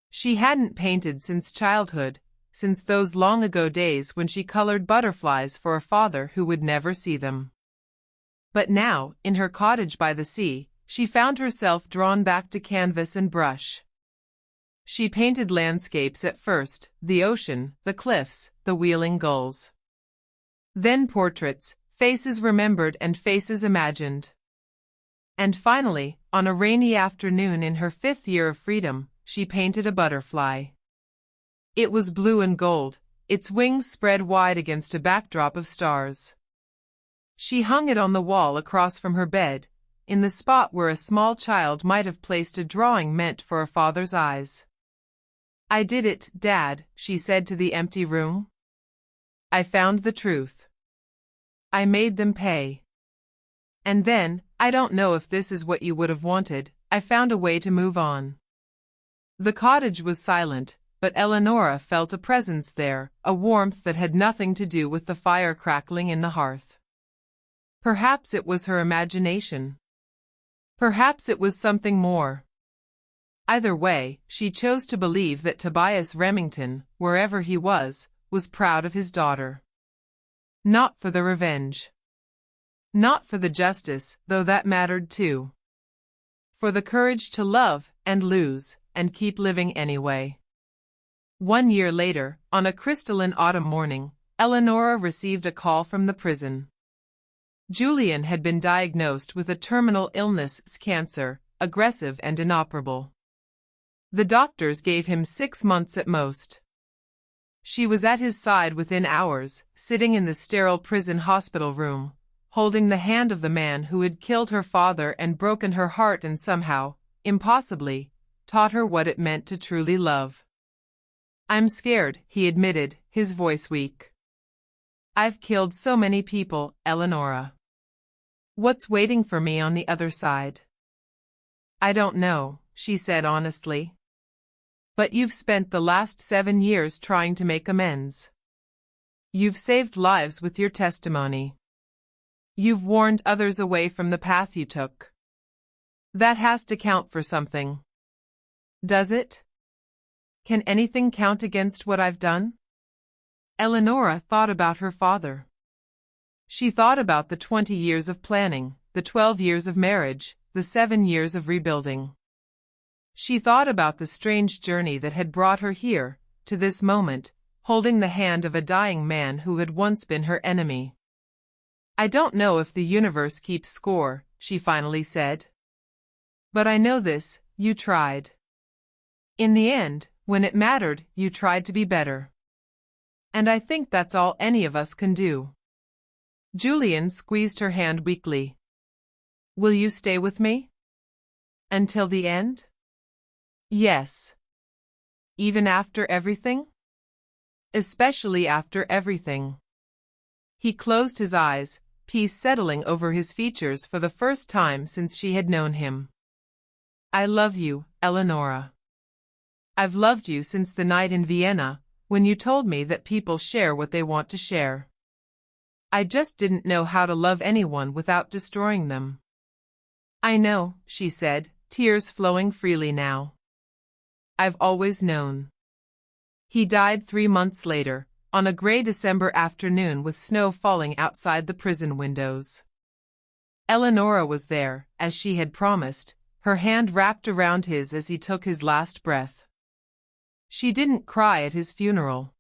She hadn't painted since childhood, since those long-ago days when she colored butterflies for a father who would never see them. But now, in her cottage by the sea, she found herself drawn back to canvas and brush. She painted landscapes at first, the ocean, the cliffs, the wheeling gulls. Then portraits, faces remembered and faces imagined. And finally, on a rainy afternoon in her 5th year of freedom, she painted a butterfly. It was blue and gold, its wings spread wide against a backdrop of stars. She hung it on the wall across from her bed, in the spot where a small child might have placed a drawing meant for a father's eyes. "I did it, Dad," she said to the empty room. "I found the truth. I made them pay. And then, I don't know if this is what you would have wanted, I found a way to move on." The cottage was silent, but Eleanora felt a presence there, a warmth that had nothing to do with the fire crackling in the hearth. Perhaps it was her imagination. Perhaps it was something more. Either way, she chose to believe that Tobias Remington, wherever he was proud of his daughter. Not for the revenge. Not for the justice, though that mattered too. For the courage to love and lose and keep living anyway. 1 year later, on a crystalline autumn morning, Eleanora received a call from the prison. Julian had been diagnosed with a terminal illness, cancer, aggressive and inoperable. The doctors gave him 6 months at most. She was at his side within hours, sitting in the sterile prison hospital room, holding the hand of the man who had killed her father and broken her heart and somehow, impossibly, taught her what it meant to truly love. "I'm scared," he admitted, his voice weak. "I've killed so many people, Eleanora. What's waiting for me on the other side?" "I don't know," she said honestly. "But you've spent the last 7 years trying to make amends. You've saved lives with your testimony. You've warned others away from the path you took. That has to count for something. Does it? Can anything count against what I've done?" Eleanora thought about her father. She thought about the 20 years of planning, the 12 years of marriage, the 7 years of rebuilding. She thought about the strange journey that had brought her here, to this moment, holding the hand of a dying man who had once been her enemy. "I don't know if the universe keeps score," she finally said. "But I know this, you tried. In the end, when it mattered, you tried to be better. And I think that's all any of us can do." Julian squeezed her hand weakly. "Will you stay with me? Until the end?" "Yes." "Even after everything?" "Especially after everything." He closed his eyes, peace settling over his features for the first time since she had known him. "I love you, Eleanora. I've loved you since the night in Vienna, when you told me that people share what they want to share. I just didn't know how to love anyone without destroying them." "I know," she said, tears flowing freely now. "I've always known." He died 3 months later, on a gray December afternoon with snow falling outside the prison windows. Eleanora was there, as she had promised, her hand wrapped around his as he took his last breath. She didn't cry at his funeral.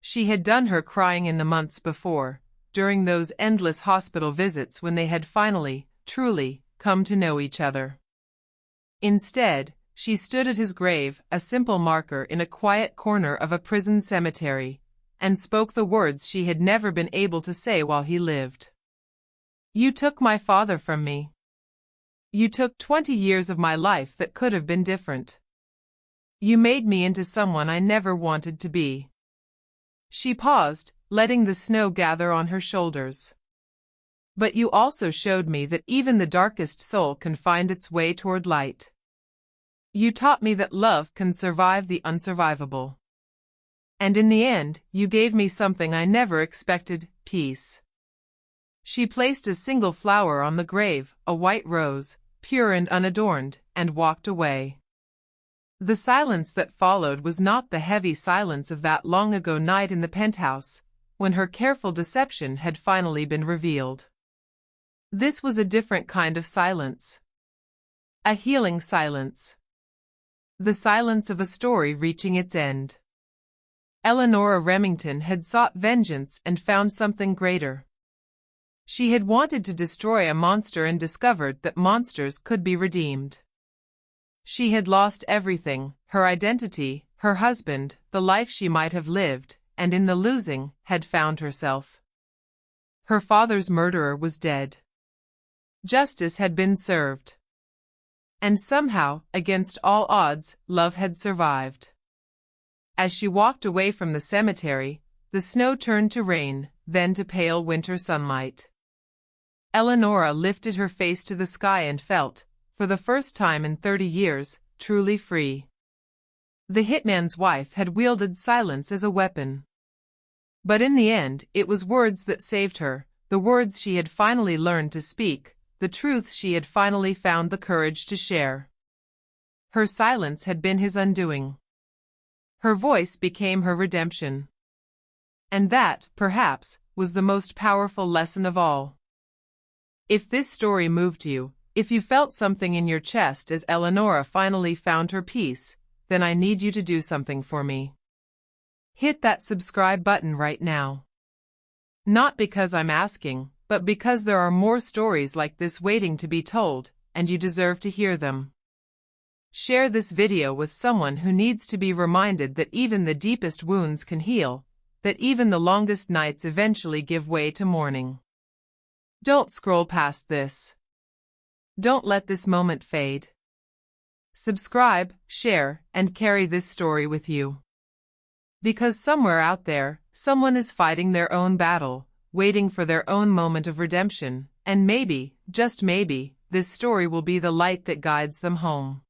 She had done her crying in the months before, during those endless hospital visits when they had finally, truly, come to know each other. Instead, she stood at his grave, a simple marker in a quiet corner of a prison cemetery, and spoke the words she had never been able to say while he lived. "You took my father from me. You took 20 years of my life that could have been different. You made me into someone I never wanted to be." She paused, letting the snow gather on her shoulders. "But you also showed me that even the darkest soul can find its way toward light. You taught me that love can survive the unsurvivable. And in the end, you gave me something I never expected, peace." She placed a single flower on the grave, a white rose, pure and unadorned, and walked away. The silence that followed was not the heavy silence of that long-ago night in the penthouse, when her careful deception had finally been revealed. This was a different kind of silence. A healing silence. The silence of a story reaching its end. Eleanora Remington had sought vengeance and found something greater. She had wanted to destroy a monster and discovered that monsters could be redeemed. She had lost everything, her identity, her husband, the life she might have lived, and in the losing, had found herself. Her father's murderer was dead. Justice had been served. And somehow, against all odds, love had survived. As she walked away from the cemetery, the snow turned to rain, then to pale winter sunlight. Eleanora lifted her face to the sky and felt, for the first time in 30 years, truly free. The hitman's wife had wielded silence as a weapon. But in the end, it was words that saved her, the words she had finally learned to speak, the truth she had finally found the courage to share. Her silence had been his undoing. Her voice became her redemption. And that, perhaps, was the most powerful lesson of all. If this story moved you, if you felt something in your chest as Eleanora finally found her peace, then I need you to do something for me. Hit that subscribe button right now. Not because I'm asking, but because there are more stories like this waiting to be told, and you deserve to hear them. Share this video with someone who needs to be reminded that even the deepest wounds can heal, that even the longest nights eventually give way to morning. Don't scroll past this. Don't let this moment fade. Subscribe, share, and carry this story with you. Because somewhere out there, someone is fighting their own battle, waiting for their own moment of redemption, and maybe, just maybe, this story will be the light that guides them home.